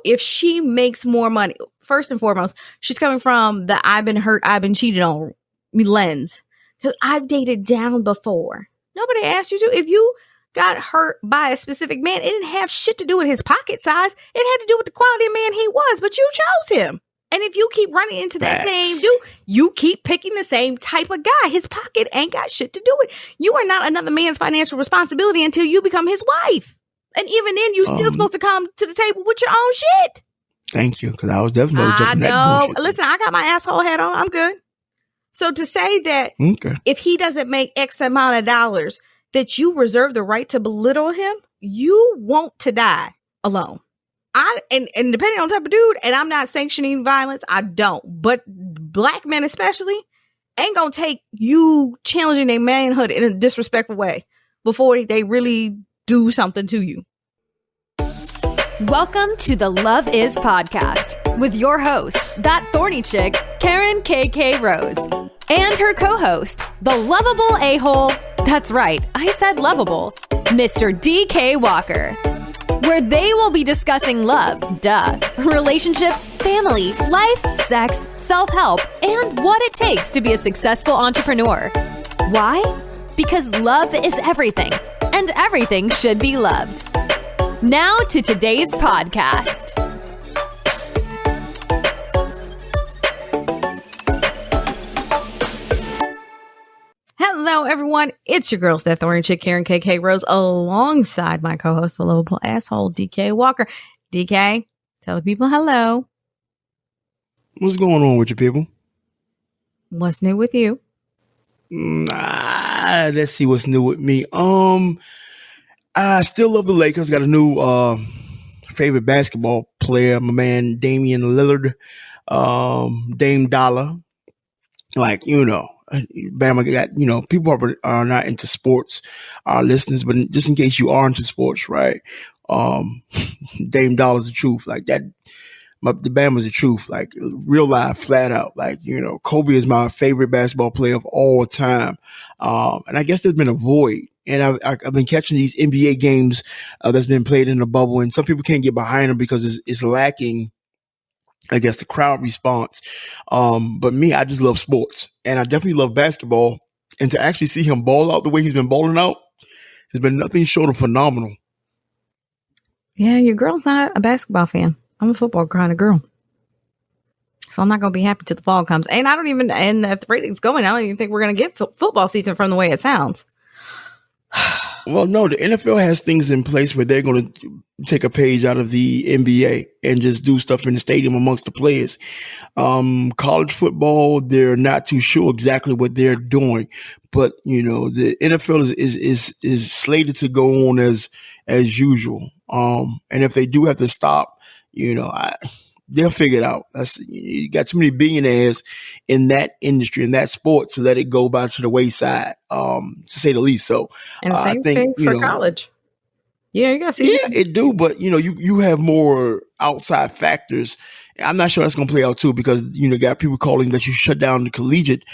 if she makes more money, first and foremost, she's coming from the I've been hurt, I've been cheated on lens. Because I've dated down before. Nobody asked you to. If you got hurt by a specific man, it didn't have shit to do with his pocket size. It had to do with the quality of man he was, but you chose him. And if you keep running into that same dude, you keep picking the same type of guy. His pocket ain't got shit to do with it. You are not another man's financial responsibility until you become his wife. And even then, you're still supposed to come to the table with your own shit. Thank you, because I was definitely jumping that bullshit. Listen, I got my asshole hat on. I'm good. So to say that if he doesn't make X amount of dollars, that you reserve the right to belittle him, you want to die alone. And depending on the type of dude, and I'm not sanctioning violence, I don't. But black men especially ain't gonna take you challenging their manhood in a disrespectful way before they really do something to you. Welcome to the Love Is Podcast with your host, that thorny chick, Karen KK Rose, and her co-host, the lovable a-hole, that's right, I said lovable, Mr. DK Walker, where they will be discussing love, relationships, family, life, sex, self-help, and what it takes to be a successful entrepreneur. Why? Because love is everything, and everything should be loved. Now to today's podcast. Hello, everyone. It's your girls, that Thorny Chick, Karen KK Rose, alongside my co-host, the Lovable Asshole, DK Walker. DK, tell the people hello. What's going on with you people? What's new with you? Let's see what's new with me. I still love the Lakers. Got a new favorite basketball player, my man Damian Lillard, Dame Dolla. Like, Bama got, people are not into sports, our listeners, but just in case you are into sports, right? Dame Dolla's the truth. Like that, the Bama's the truth. Like real life, flat out. Like, Kobe is my favorite basketball player of all time. And I guess there's been a void. And I've been catching these NBA games that's been played in the bubble, and some people can't get behind them because it's lacking, I guess, the crowd response. But me, I just love sports, and I definitely love basketball. And to actually see him ball out the way he's been balling out has been nothing short of phenomenal. Yeah, your girl's not a basketball fan. I'm a football kind of girl. So I'm not going to be happy till the fall comes. And and the rating's going, I don't even think we're going to get football season from the way it sounds. Well, no, the NFL has things in place where they're going to take a page out of the NBA and just do stuff in the stadium amongst the players. College football, they're not too sure exactly what they're doing, but the NFL is slated to go on as usual. And if they do have to stop, they'll figure it out. You got too many billionaires in that industry, in that sport, to let it go by to the wayside, to say the least. So, and the same thing for college. You got to see. Yeah, it do, but you have more outside factors. I'm not sure that's going to play out too, because got people calling that you shut down the collegiate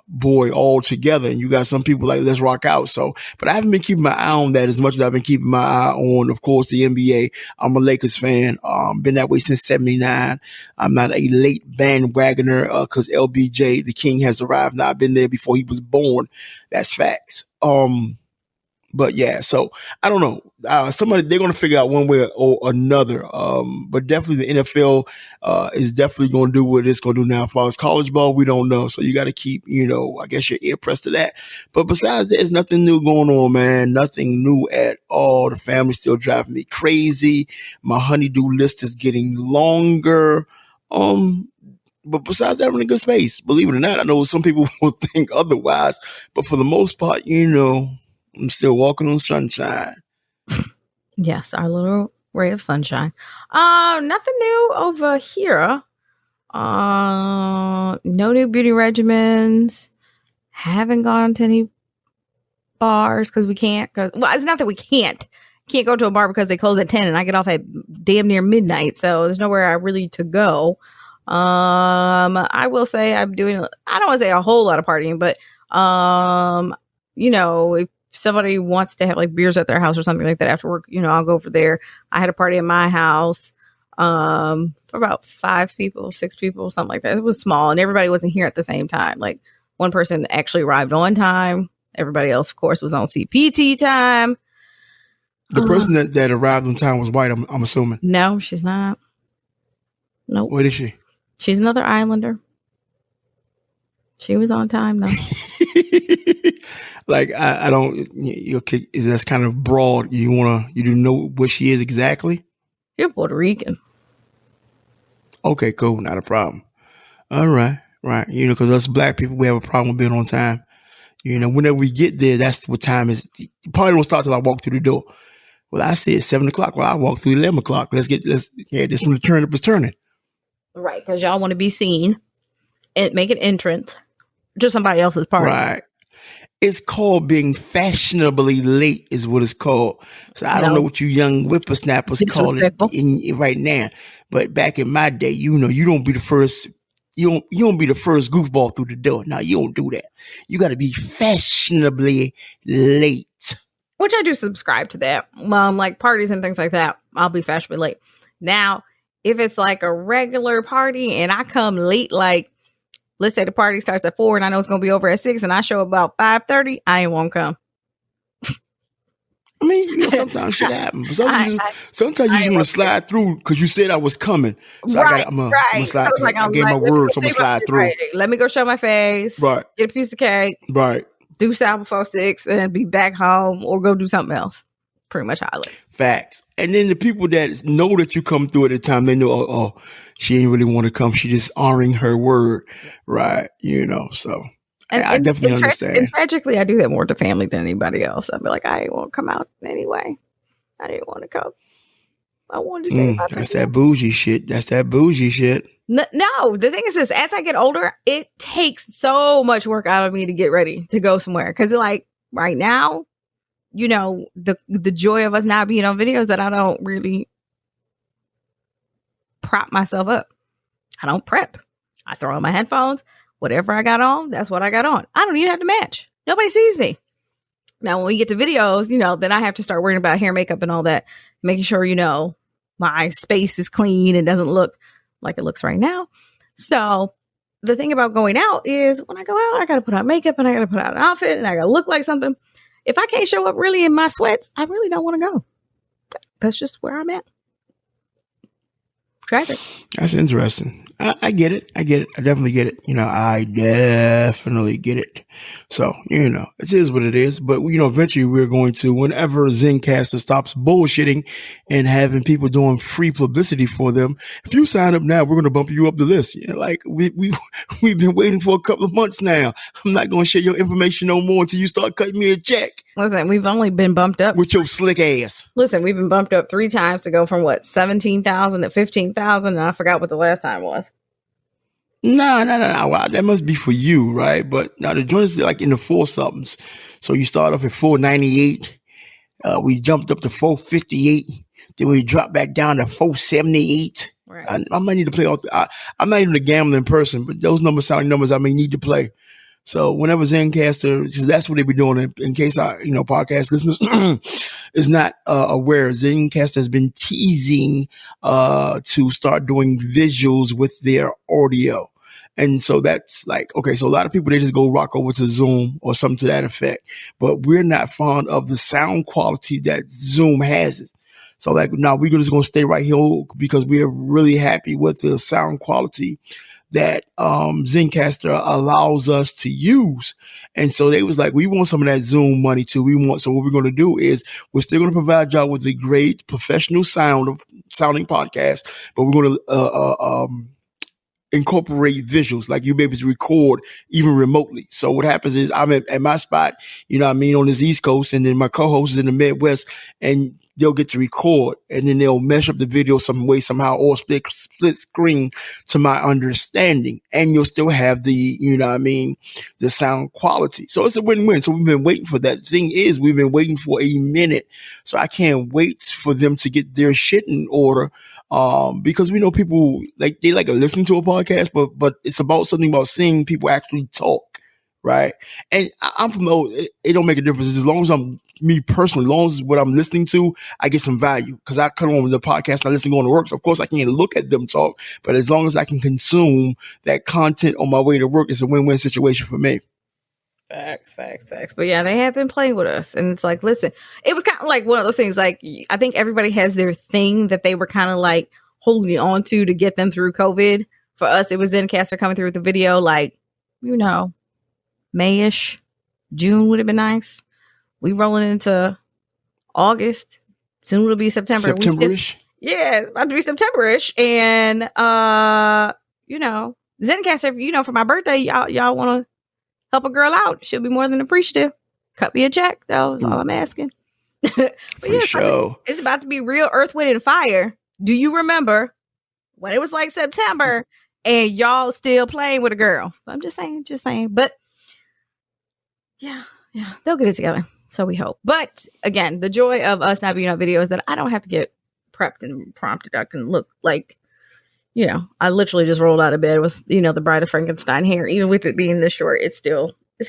boy altogether, and you got some people like, let's rock out. So, but I haven't been keeping my eye on that as much as I've been keeping my eye on, of course, the NBA. I'm a Lakers fan. Been that way since '79. I'm not a late bandwagoner because LBJ, the king, has arrived. Now, I've been there before he was born. That's facts. But yeah, so I don't know. They're going to figure out one way or another. But definitely the NFL is definitely going to do what it's going to do now. As far as college ball, we don't know. So you got to keep, I guess, your ear pressed to that. But besides that, there's nothing new going on, man. Nothing new at all. The family's still driving me crazy. My honey-do list is getting longer. But besides that, I'm in a good space. Believe it or not, I know some people will think otherwise. But for the most part, I'm still walking on sunshine. Yes, our little ray of sunshine. Nothing new over here. No new beauty regimens. Haven't gone to any bars because we can't. It's not that we can't. Can't go to a bar because they close at 10 and I get off at damn near midnight. So there's nowhere I really to go. I will say I'm doing, I don't want to say a whole lot of partying, but, if somebody wants to have like beers at their house or something like that after work, I'll go over there. I had a party at my house for about 5 people, 6 people, something like that. It was small and everybody wasn't here at the same time. Like one person actually arrived on time. Everybody else, of course, was on CPT time. The person that arrived on time was white, I'm assuming. No, she's not. Nope. What is she? She's another Islander. She was on time though. Like I don't. That's kind of broad. You do know what she is exactly? You're Puerto Rican. Okay, cool, not a problem. All right, right. Because us black people, we have a problem with being on time. Whenever we get there, that's what time is. You probably don't start till I walk through the door. Well, I said 7 o'clock. Well, I walk through 11 o'clock. This when the turn up is turning. Right, because y'all want to be seen and make an entrance to somebody else's party. Right. It's called being fashionably late is what it's called. So I don't know what you young whippersnappers call it right now. But back in my day, you don't be the first. You don't be the first goofball through the door. No, you don't do that. You got to be fashionably late. Which I do subscribe to that. Like parties and things like that, I'll be fashionably late. Now, if it's like a regular party and I come late, like let's say the party starts at 4 and I know it's going to be over at 6 and I show about 5:30, I ain't won't come. I mean, sometimes shit happens. Sometimes you just want to slide through because you said I was coming. So I'm going to slide through. I gave my word, so I'm going to slide through. Right. Let me go show my face. Right. Get a piece of cake. Right. Do south before 6 and be back home or go do something else. Pretty much how I live. Facts. And then the people that know that you come through at the time, they know, oh, she ain't really want to come. She just honoring her word. Right. So I definitely understand. And tragically, I do that more to family than anybody else. I'd be like, I won't come out anyway. I didn't want to come. I wanted to stay. That's that bougie shit. No, the thing is this, as I get older, it takes so much work out of me to get ready to go somewhere. Because like right now, the joy of us not being on videos that I don't really prop myself up. I don't prep. I throw on my headphones. Whatever I got on, that's what I got on. I don't even have to match. Nobody sees me. Now, when we get to videos, then I have to start worrying about hair, makeup, and all that, making sure, my space is clean and doesn't look like it looks right now. So the thing about going out is when I go out, I got to put on makeup and I got to put on an outfit and I got to look like something. If I can't show up really in my sweats, I really don't want to go. That's just where I'm at. Tragic. That's interesting. I get it. I definitely get it. I definitely get it. So, it is what it is. But, eventually we're going to, whenever Zencastr stops bullshitting and having people doing free publicity for them, if you sign up now, we're going to bump you up the list. Like we've been waiting for a couple of months now. I'm not going to share your information no more until you start cutting me a check. Listen, we've only been bumped up. With your slick ass. Listen, we've been bumped up 3 times to go from 17,000 to 15,000. And I forgot what the last time was. No. Wow, that must be for you, right? But now the joint is like in the 4 somethings. So you start off at 498. We jumped up to 458. Then we dropped back down to 478. Right. I might need to play all. I'm not even a gambling person, but those numbers sound like numbers I may need to play. So whenever Zencastr, that's what they be doing. In case podcast listeners is not aware, Zencastr has been teasing to start doing visuals with their audio. And so that's like, okay, so a lot of people, they just go rock over to Zoom or something to that effect. But we're not fond of the sound quality that Zoom has. So like, now we're just going to stay right here because we're really happy with the sound quality that Zencastr allows us to use. And so they was like, we want some of that Zoom money too. So what we're going to do is we're still going to provide y'all with a great professional sounding podcast, but we're going to incorporate visuals, like you'll be able to record even remotely. So what happens is I'm at my spot, on this East Coast, and then my co-host is in the Midwest, and they'll get to record, and then they'll mesh up the video some way, somehow, or split screen to my understanding. And you'll still have the, the sound quality. So it's a win-win. So we've been waiting for that. The thing is, we've been waiting for a minute. So I can't wait for them to get their shit in order. Because we know people they like to listen to a podcast, but it's about something about seeing people actually talk, right? And I'm from the old, it don't make a difference. As long as I'm me personally, as long as what I'm listening to, I get some value. Because I cut on the podcast and I listen going to work. So of course I can't look at them talk, but as long as I can consume that content on my way to work, it's a win-win situation for me. Facts. But yeah, they have been playing with us. And it's like, listen, it was kind of like one of those things. Like, I think everybody has their thing that they were kind of like holding on to get them through COVID. For us, it was Zencastr coming through with the video, like, you know, May-ish, June would have been nice. We rolling into August. Soon it'll be September. September-ish? Yeah, it's about to be September-ish. And, you know, Zencastr, you know, for my birthday, y'all want to help a girl out. She'll be more than appreciative. Cut me a check, though. That's all I'm asking. But for yeah, sure. It's about to be real Earth, Wind, and Fire. Do you remember when it was like September and y'all still playing with a girl? I'm just saying. But yeah, they'll get it together. So we hope. But again, the joy of us not being on video is that I don't have to get prepped and prompted. I can look like, you know, I literally just rolled out of bed with, you know, the Bride of Frankenstein hair. Even with it being this short, it's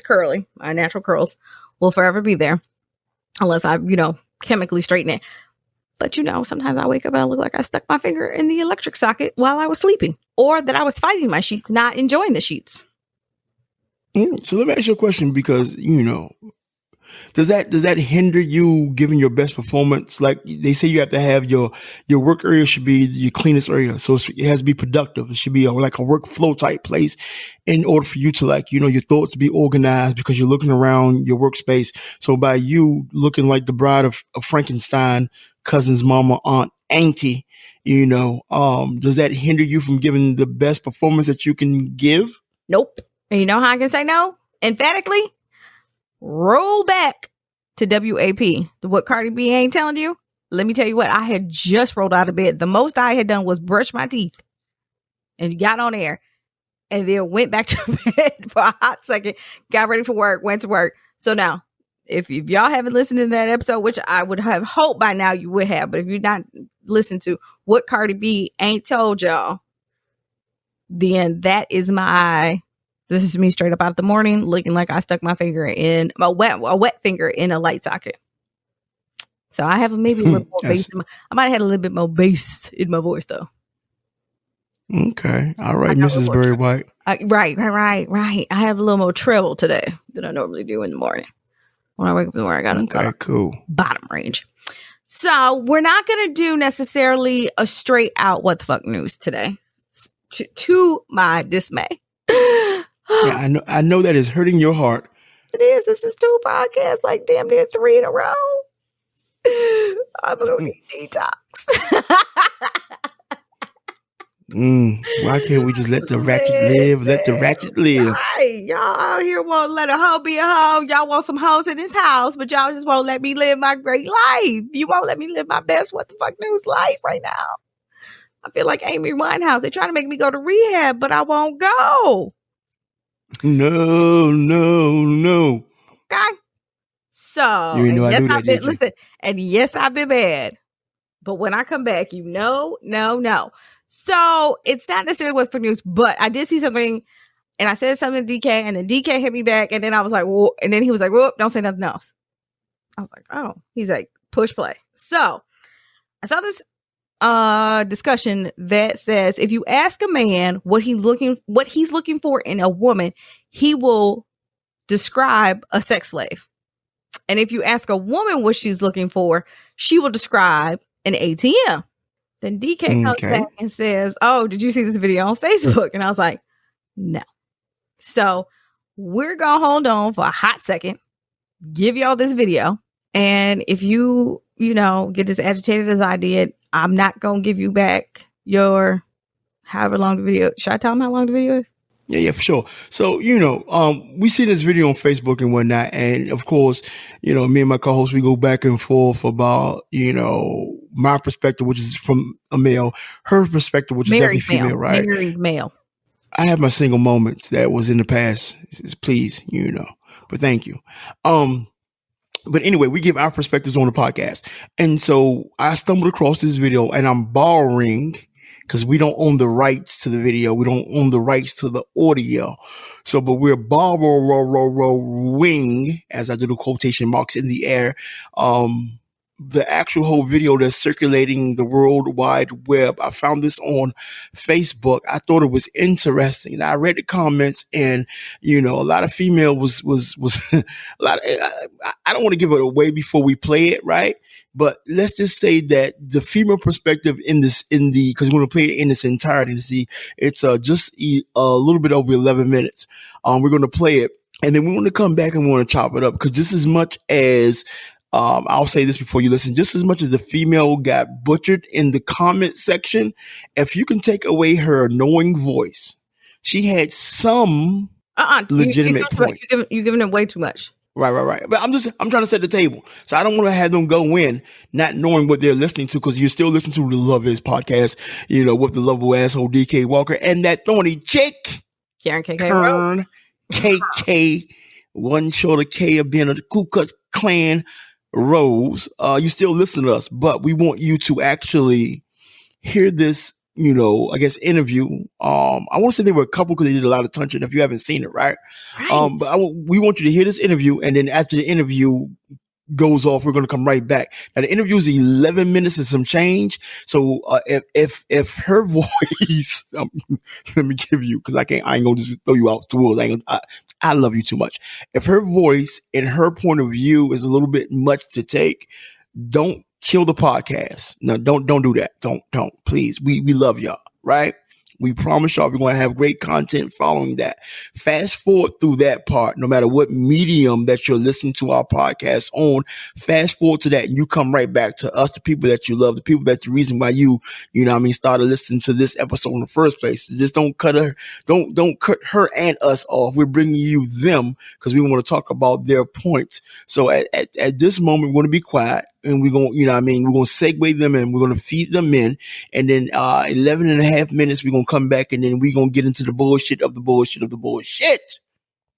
curly. My natural curls will forever be there unless I, you know, chemically straighten it. But, you know, sometimes I wake up and I look like I stuck my finger in the electric socket while I was sleeping, or that I was fighting my sheets, not enjoying the sheets. So let me ask you a question, because, you know, does that hinder you giving your best performance? Like they say, you have to have your work area should be your cleanest area. So it has to be productive. It should be like a workflow type place in order for you to, like, you know, your thoughts be organized, because you're looking around your workspace. So by you looking like the Bride of Frankenstein, cousin's mama, aunt, auntie, you know, does that hinder you from giving the best performance that you can give? Nope. And you know how I can say no? Emphatically? Roll back to WAP. What Cardi B ain't telling you? Let me tell you what, I had just rolled out of bed. The most I had done was brush my teeth and got on air and then went back to bed for a hot second, got ready for work, went to work. So now, if y'all haven't listened to that episode, which I would have hoped by now you would have, but if you're not listening to what Cardi B ain't told y'all, then this is me straight up out of the morning, looking like I stuck my finger in a wet finger in a light socket. So I have maybe a little more bass. I might have had a little bit more bass in my voice, though. Okay, all right, Mrs. Barry White. Right. I have a little more treble today than I normally do in the morning when I wake up in the morning. I got cool bottom range. So we're not gonna do necessarily a straight out what the fuck news today, to my dismay. Yeah, I know that is hurting your heart. It is. This is 2 podcasts, like damn near 3 in a row. I'm gonna need detox. Why can't we just let the ratchet live? Let the ratchet live. Right. Y'all out here won't let a hoe be a hoe. Y'all want some hoes in this house, but y'all just won't let me live my great life. You won't let me live my best what the fuck news life right now. I feel like Amy Winehouse. They're trying to make me go to rehab, but I won't go. No. Okay. So, yes, I've been bad. But when I come back, no. So it's not necessarily what's for news, but I did see something and I said something to DK, and then DK hit me back, and then I was like, whoa, and then he was like, whoop, don't say nothing else. I was like, oh, he's like, push play. So I saw this discussion that says if you ask a man what he's looking for in a woman, he will describe a sex slave. And if you ask a woman what she's looking for, she will describe an ATM. Then DK comes back and says, oh, did you see this video on Facebook? And I was like, no. So we're going to hold on for a hot second, give y'all this video. And if you get as agitated as I did, I'm not going to give you back your however long the video. Should I tell them how long the video is? Yeah, for sure. So, we see this video on Facebook and whatnot. And of course, me and my co-host, we go back and forth about, my perspective, which is from a male, her perspective, which is definitely female, right? Married male. I have my single moments that was in the past, please, but thank you. But anyway, we give our perspectives on the podcast. And so I stumbled across this video and I'm borrowing because we don't own the rights to the video. We don't own the rights to the audio. So, but we're borrowing, as I do the quotation marks in the air, the actual whole video that's circulating the World Wide Web. I found this on Facebook. I thought it was interesting. And I read the comments, and a lot of female was a lot. I don't want to give it away before we play it, right? But let's just say that the female perspective because we're going to play it in its entirety. See, it's just a little bit over 11 minutes. We're going to play it, and then we want to come back and we want to chop it up, because just as much as I'll say this before you listen, just as much as the female got butchered in the comment section, if you can take away her annoying voice, she had some legitimate points. You're giving it way too much. Right. But I'm trying to set the table. So I don't want to have them go in not knowing what they're listening to, because you're still listening to the Love Is podcast, with the Lovable Asshole DK Walker and that Thorny Chic. Karen KK. KK, one short of K of being a Ku Klux Klan. Rose, you still listen to us, but we want you to actually hear this, interview. I want to say there were a couple, because they did a lot of touching if you haven't seen it, right? But we want you to hear this interview, and then after the interview goes off, we're going to come right back. Now the interview is 11 minutes and some change. So if her voice, let me give you, because I ain't gonna just throw you out to wolves. I love you too much. If her voice and her point of view is a little bit much to take, don't kill the podcast. No, don't do that. Don't, please. We love y'all, right? We promise y'all we're going to have great content following that. Fast forward through that part, no matter what medium that you're listening to our podcast on. Fast forward to that, and you come right back to us, the people that you love, the people that the reason why you started listening to this episode in the first place. Just don't cut her, don't cut her and us off. We're bringing you them because we want to talk about their points. So at this moment, we're going to be quiet. And we're going to, we're going to segue them in. We're going to feed them in. And then 11 and a half minutes, we're going to come back, and then we're going to get into the bullshit of the bullshit of the bullshit.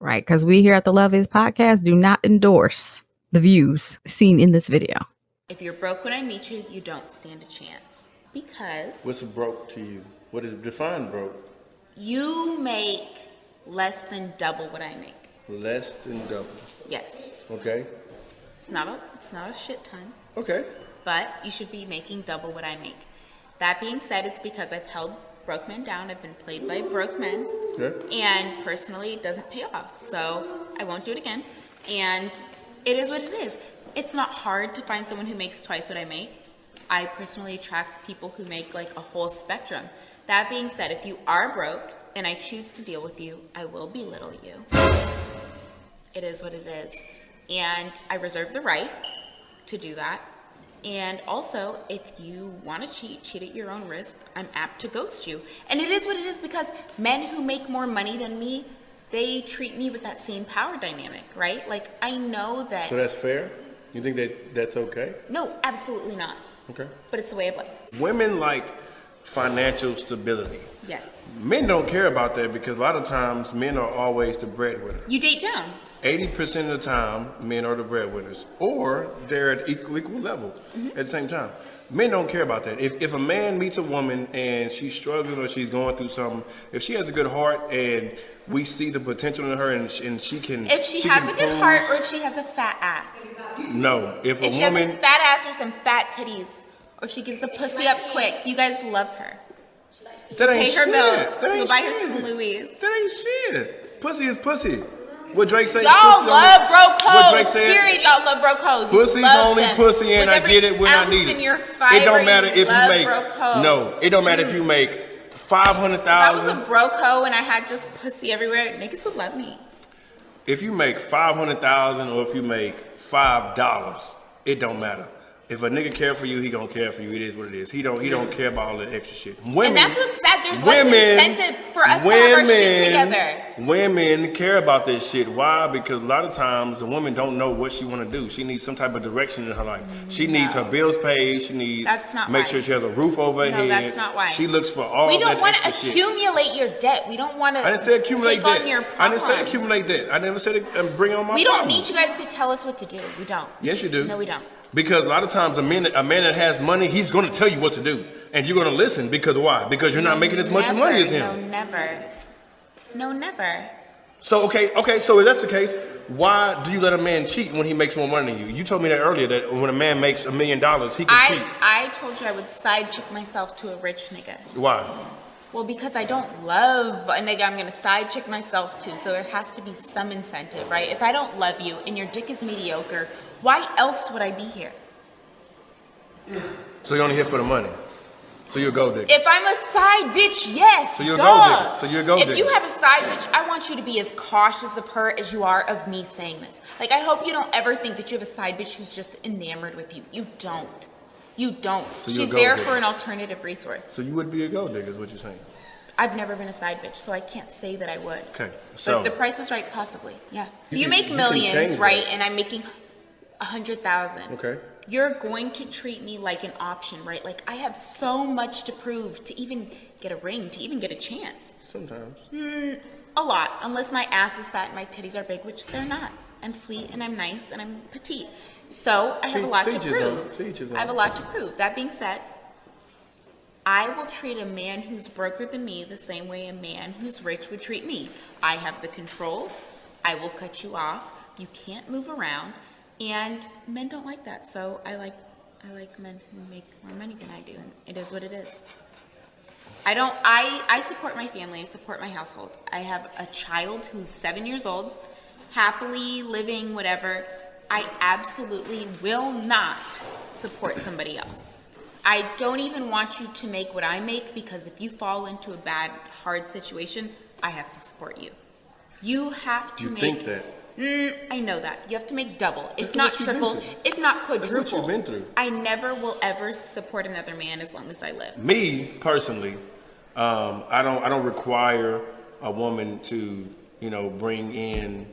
Right. Because we here at the Love Is podcast do not endorse the views seen in this video. If you're broke when I meet you, you don't stand a chance. Because... What's broke to you? What is defined broke? You make less than double what I make. Less than double? Yes. Okay. It's not a shit ton. Okay. But you should be making double what I make. That being said, it's because I've held broke men down. I've been played by broke men. Okay. And personally, it doesn't pay off. So I won't do it again. And it is what it is. It's not hard to find someone who makes twice what I make. I personally attract people who make like a whole spectrum. That being said, if you are broke and I choose to deal with you, I will belittle you. It is what it is. And I reserve the right to do that. And also, if you want to cheat at your own risk, I'm apt to ghost you. And it is what it is, because men who make more money than me, they treat me with that same power dynamic, right? Like, I know that... So that's fair? You think that's okay? No, absolutely not. Okay. But it's a way of life. Women like financial stability. Yes. Men don't care about that, because a lot of times men are always the breadwinner. You date down. 80% of the time, men are the breadwinners, or they're at equal level at the same time. Men don't care about that. If a man meets a woman and she's struggling or she's going through something, if she has a good heart and we see the potential in her and she can... If she has a good heart, or if she has a fat ass. No. If a she woman... has a fat ass or some fat titties, or she gives the pussy up quick, you guys love her. That ain't Pay her shit. bills. That ain't You'll buy shit. her some Louis. That ain't shit. Pussy is pussy. What Drake say? Y'all love broke hoes. What Drake said? Period. Y'all love broke hoes. Pussy's only them. pussy, and I get it when I need it. It don't matter if you make. No, it don't matter if you make $500,000. If I was a broke hoe and I had just pussy everywhere, niggas would love me. If you make $500,000 or if you make $5, it don't matter. If a nigga care for you, he gonna care for you. It is what it is. He don't care about all that extra shit. Women, and that's what's sad. There's less incentive for us to have our shit together. Women care about this shit. Why? Because a lot of times the woman don't know what she want to do. She needs some type of direction in her life. She needs her bills paid. She needs make sure she has a roof over her head. No, that's not why. She looks for all that extra shit. We don't want to accumulate your debt. We don't want to. I didn't say accumulate debt. I didn't say accumulate debt. I never said bring on my. We don't need you guys to tell us what to do. We don't. Yes, you do. No, we don't. Because a lot of times a man that has money, he's going to tell you what to do. And you're going to listen because why? Because you're not making as much money as him. No, never. So, okay, so if that's the case, why do you let a man cheat when he makes more money than you? You told me that earlier, that when a man makes $1 million, he can cheat. I told you I would side chick myself to a rich nigga. Why? Well, because I don't love a nigga I'm gonna side chick myself to, so there has to be some incentive, right? If I don't love you and your dick is mediocre, why else would I be here? So you're only here for the money. So you're a gold digger. If I'm a side bitch, yes. So you're a gold digger. So you're a gold digger. If you have a side bitch, I want you to be as cautious of her as you are of me saying this. Like, I hope you don't ever think that you have a side bitch who's just enamored with you. You don't. You don't. So she's there for an alternative resource. So you would be a gold digger is what you're saying. I've never been a side bitch, so I can't say that I would. Okay. So if the price is right, possibly, yeah. If you make millions, right, and I'm making 100,000. Okay. You're going to treat me like an option, right? Like, I have so much to prove to even get a ring, to even get a chance. Sometimes. A lot, unless my ass is fat and my titties are big, which they're not. I'm sweet and I'm nice and I'm petite. So I have a lot to prove. I have a lot to prove. That being said, I will treat a man who's broker than me the same way a man who's rich would treat me. I have the control. I will cut you off. You can't move around. And men don't like that. So I like men who make more money than I do. And it is what it is. I support my family. I support my household. I have a child who's 7 years old, happily living, whatever. I absolutely will not support somebody else. I don't even want you to make what I make, because if you fall into a bad, hard situation, I have to support you. You have to make... You think that? I know that. You have to make double, if not triple, if not quadruple. That's what you've been through. I never will ever support another man as long as I live. Me, personally, I don't require a woman to, bring in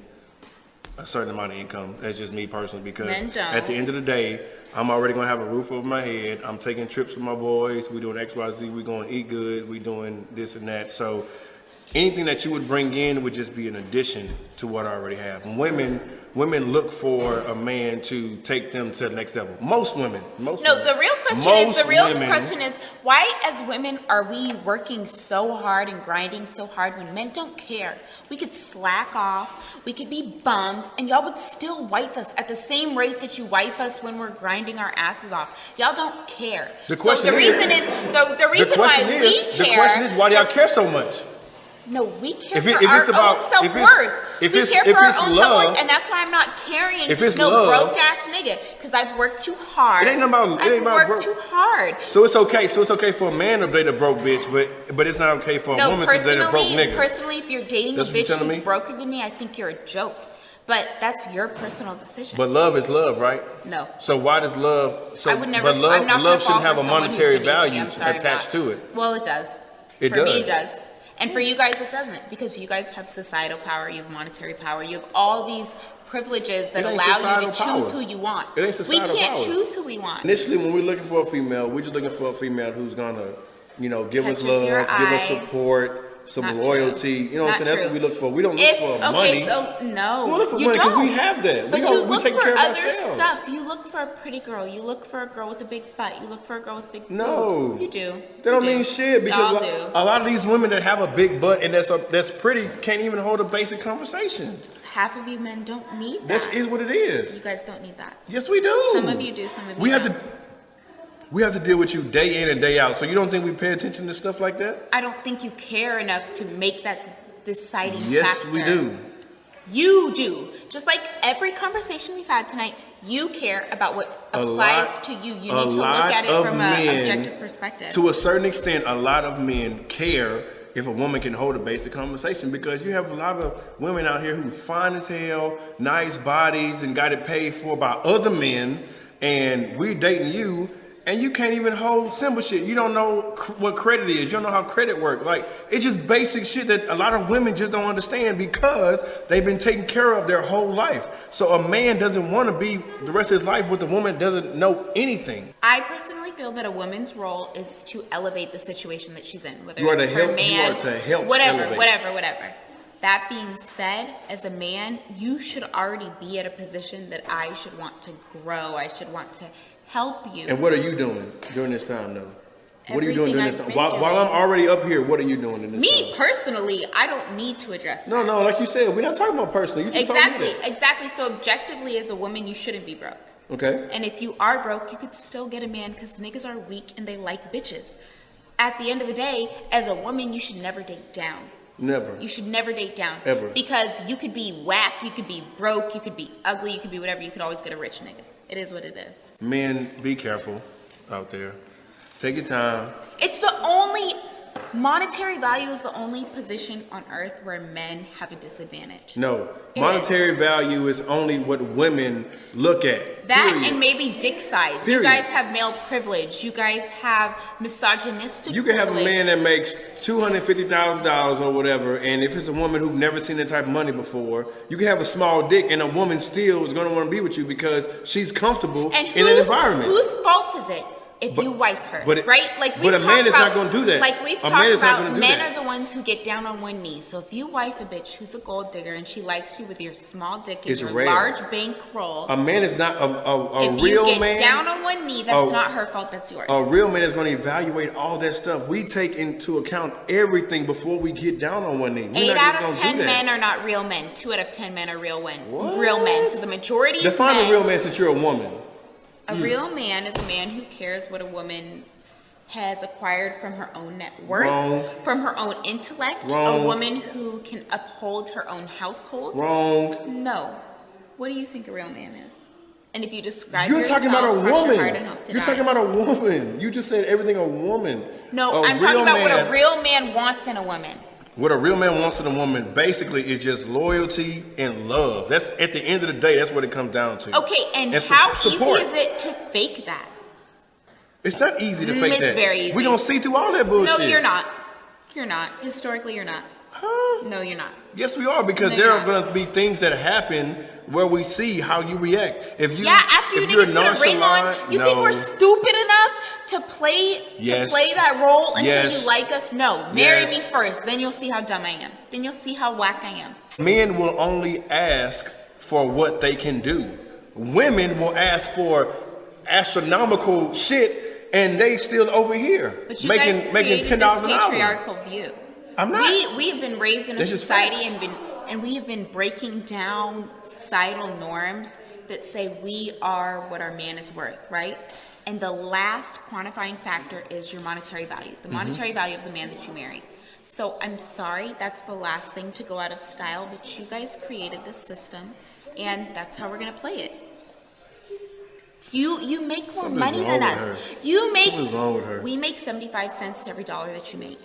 a certain amount of income. That's just me personally, because at the end of the day, I'm already going to have a roof over my head. I'm taking trips with my boys. We're doing XYZ. We're going to eat good. We're doing this and that. So anything that you would bring in would just be an addition to what I already have. Women look for a man to take them to the next level. Most women. The real question is, why as women are we working so hard and grinding so hard when men don't care? We could slack off, we could be bums, and y'all would still wife us at the same rate that you wife us when we're grinding our asses off. Y'all don't care. The reason why do y'all care so much? No, we care for our own self-worth. We care for our own self-worth, and that's why I'm not carrying no broke-ass nigga, because I've worked too hard. I've worked too hard. So it's okay for a man to date a broke bitch, but it's not okay for a woman to date a broke nigga. Personally, if you're dating a bitch who's broker than me, I think you're a joke. But that's your personal decision. But love is love, right? No. So why does love... love shouldn't have a monetary value attached to it. Well, it does. For me, it does. And for you guys, it doesn't, because you guys have societal power, you have monetary power, you have all these privileges that allow you to choose who you want. It ain't societal power. We can't choose who we want. Initially, when we're looking for a female, we're just looking for a female who's gonna, give us love, give us support, some loyalty. You know what I'm saying? That's what we look for. We don't look for money. So no, we look for money because we have that. But you look for other stuff. You look for a pretty girl. You look for a girl with a big butt. You look for a girl with big boobs. No, you do. That don't mean shit, because a lot of these women that have a big butt and that's pretty can't even hold a basic conversation. Half of you men don't need that. That is what it is. You guys don't need that. Yes, we do. Some of you do. Some of you don't. We have to deal with you day in and day out. So you don't think we pay attention to stuff like that? I don't think you care enough to make that deciding factor. Yes, we do. You do. Just like every conversation we've had tonight, you care about what applies to you. You need to look at it from an objective perspective. To a certain extent, a lot of men care if a woman can hold a basic conversation, because you have a lot of women out here who fine as hell, nice bodies, and got it paid for by other men, and we're dating you, and you can't even hold simple shit. You don't know what credit is. You don't know how credit works. Like, it's just basic shit that a lot of women just don't understand, because they've been taken care of their whole life. So a man doesn't want to be the rest of his life with a woman that doesn't know anything. I personally feel that a woman's role is to elevate the situation that she's in, whether it's her man, whatever. That being said, as a man, you should already be at a position that I should want to grow. I should want to help you. And what are you doing during this time, though? What are you doing Everything during this I've time? been While I'm doing. already up here, what are you doing in this Me, time? personally, I don't need to address that. No, like you said, we're not talking about personally. You just told me that. Exactly. So objectively, as a woman, you shouldn't be broke. Okay. And if you are broke, you could still get a man because niggas are weak and they like bitches. At the end of the day, as a woman, you should never date down. Never. You should never date down. Ever. Because you could be whack, you could be broke, you could be ugly, you could be whatever. You could always get a rich nigga. It is what it is. Men, be careful out there. Take your time. It's the only, monetary value is the only position on earth where men have a disadvantage. No. It Monetary value is only what women look at. That period. and maybe dick size. Period. You guys have male privilege. You guys have misogynistic You can have a privilege. man that makes $250,000 or whatever, and if it's a woman who's never seen that type of money before, you can have a small dick, and a woman still is going to want to be with you because she's comfortable And in an environment. Whose fault is it if you wife her, right? Like but a man is not going to do that. Like we've A man talked is not about, gonna do men that. are the ones who get down on one knee. So if you wife a bitch who's a gold digger and she likes you with your small dick and It's your rare. large bankroll, A man is not a if real you get man. down on one knee, that's not her fault. That's yours. A real man is going to evaluate all that stuff. We take into account everything before we get down on one knee. We're 8 not out just of gonna 10 do that. men are not real men. 2 out of 10 men are real men. What? Real men. So the majority Define of men. a real man since you're a woman. A real man is a man who cares what a woman has acquired from her own net worth, Wrong. from her own intellect, Wrong. a woman who can uphold her own household. Wrong. No. What do you think a real man is? And if you describe You're yourself, talking about a cross your woman. heart and hope to You're die. talking about a woman. You just said everything a woman. No, A I'm talking real about what a man- real man wants in a woman. What a real man wants in a woman basically is just loyalty and love. That's at the end of the day, that's what it comes down to. Okay, and su- how support. easy is it to fake that? It's not easy to fake It's that. very easy. We don't see through all that bullshit. No, you're not. You're not. Historically, you're not. Huh? No, you're not. Yes, we are, because No, there you're are not. going to be things that happen where we see how you react. If you, Yeah, after you if you're niggas put a ring on, nonchalant, you think we're stupid enough to play Yes. that role until Yes. you like us? No, marry Yes. me first, then you'll see how dumb I am. Then you'll see how whack I am. Men will only ask for what they can do. Women will ask for astronomical shit, and they still over here But you making guys making created $10 this an hour. patriarchal view. I'm not. We have been raised in a This is society facts. and we have been breaking down societal norms that say we are what our man is worth, right? And the last quantifying factor is your monetary value, the monetary value of the man that you marry. So I'm sorry, that's the last thing to go out of style, but you guys created this system, and that's how we're gonna play it. You make more Something's money wrong than with us. her. You make. Something's wrong with her. We make 75 cents to every dollar that you make.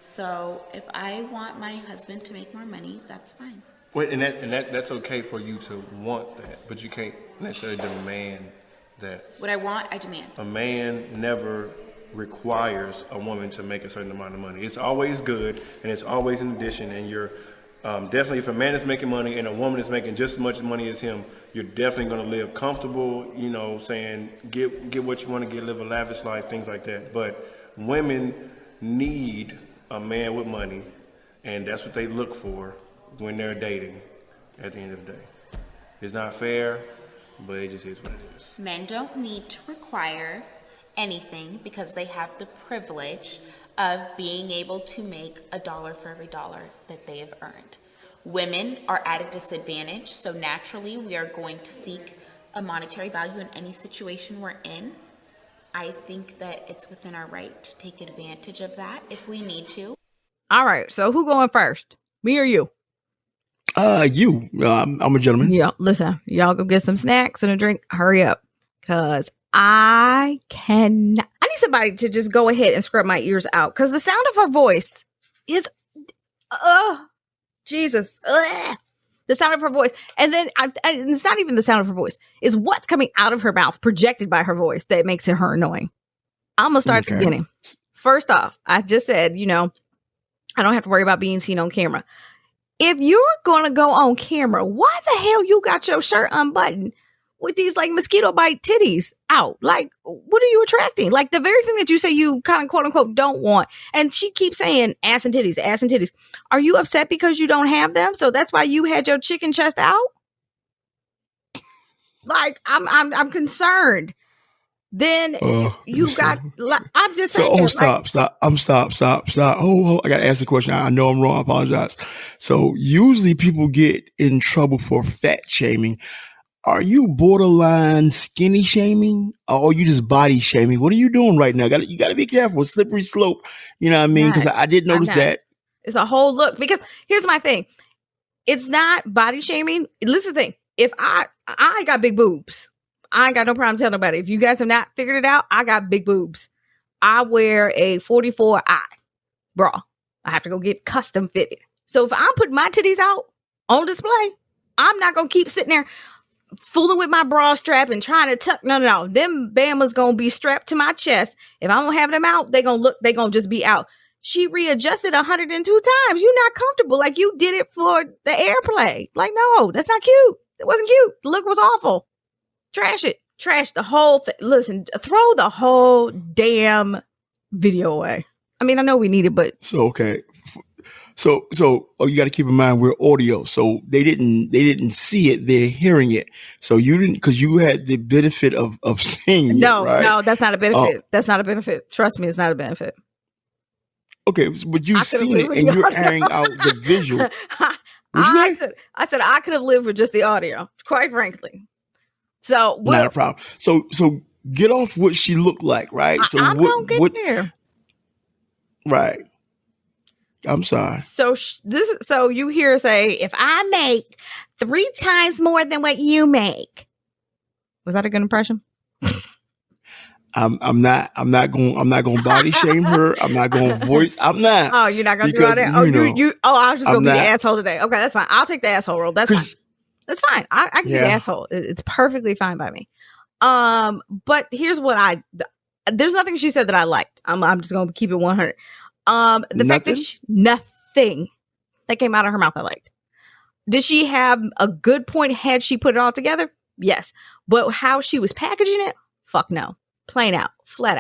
So if I want my husband to make more money, that's fine. Well, and that's okay for you to want that, but you can't necessarily demand that. What I want, I demand. A man never requires a woman to make a certain amount of money. It's always good, and it's always an addition. And you're definitely, if a man is making money and a woman is making just as much money as him, you're definitely going to live comfortable. You know, saying get what you want to get, live a lavish life, things like that. But women need a man with money, and that's what they look for when they're dating. At the end of the day, it's not fair, but it just is what it is. Men don't need to require anything because they have the privilege of being able to make a dollar for every dollar that they have earned. Women are at a disadvantage, so naturally we are going to seek a monetary value in any situation we're in. I think that it's within our right to take advantage of that if we need to. All right. So who going first? Me or you? You. I'm a gentleman. Yeah. Listen, y'all go get some snacks and a drink. Hurry up. Cause I need somebody to just go ahead and scrub my ears out. Cause the sound of her voice is, Jesus. The sound of her voice. And then it's not even the sound of her voice. It's what's coming out of her mouth projected by her voice that makes it her annoying. I'm going to start at the beginning. First off, I just said, I don't have to worry about being seen on camera. If you're going to go on camera, why the hell you got your shirt unbuttoned? with these like mosquito bite titties out? Like, what are you attracting? Like the very thing that you say you kind of quote unquote don't want. And she keeps saying ass and titties, ass and titties. Are you upset because you don't have them? So that's why you had your chicken chest out? Like, I'm concerned. Then you got, I'm just saying. So, stop. Oh, I got to ask the question. I know I'm wrong. I apologize. So usually people get in trouble for fat shaming. Are you borderline skinny shaming, or are you just body shaming? What are you doing right now? You got to be careful. Slippery slope. You know what I mean? Because I did notice that. It's a whole look. Because here's my thing. It's not body shaming. Listen to the thing. If I got big boobs. I ain't got no problem telling nobody. If you guys have not figured it out, I got big boobs. I wear a 44I bra. I have to go get custom fitted. So if I'm putting my titties out on display, I'm not going to keep sitting there fooling with my bra strap and trying to tuck. No. Them Bama's going to be strapped to my chest. If I don't have them out, they going to just be out. She readjusted 102 times. You're not comfortable. Like you did it for the airplay. Like, no, that's not cute. It wasn't cute. The look was awful. Trash it. Trash the whole thing. Listen, throw the whole damn video away. I mean, I know we need it, but okay. So you got to keep in mind we're audio, so they didn't see it, they're hearing it. So you didn't, because you had the benefit of seeing no, it, right? No, that's not a benefit. That's not a benefit. Trust me, it's not a benefit. Okay, but you've seen it and you're airing out the visual. I said I could have lived with just the audio, quite frankly. So not a problem. So get off what she looked like, right? So I'm gonna get there. Right. I'm sorry. So so you hear her say, if I make 3 times more than what you make. Was that a good impression? I'm not going body shame her. I'm not going voice. I'm not. Oh, you're not going to do all that. Oh, you. Oh, I was just going to be the asshole today. Okay, that's fine. I'll take the asshole role. That's fine. That's fine. I can be the asshole. It's perfectly fine by me. But here's what there's nothing she said that I liked. I'm just going to keep it 100. The fact that nothing that came out of her mouth I liked. Did she have a good point had she put it all together? Yes. But how she was packaging it? Fuck no. Plain out. Flat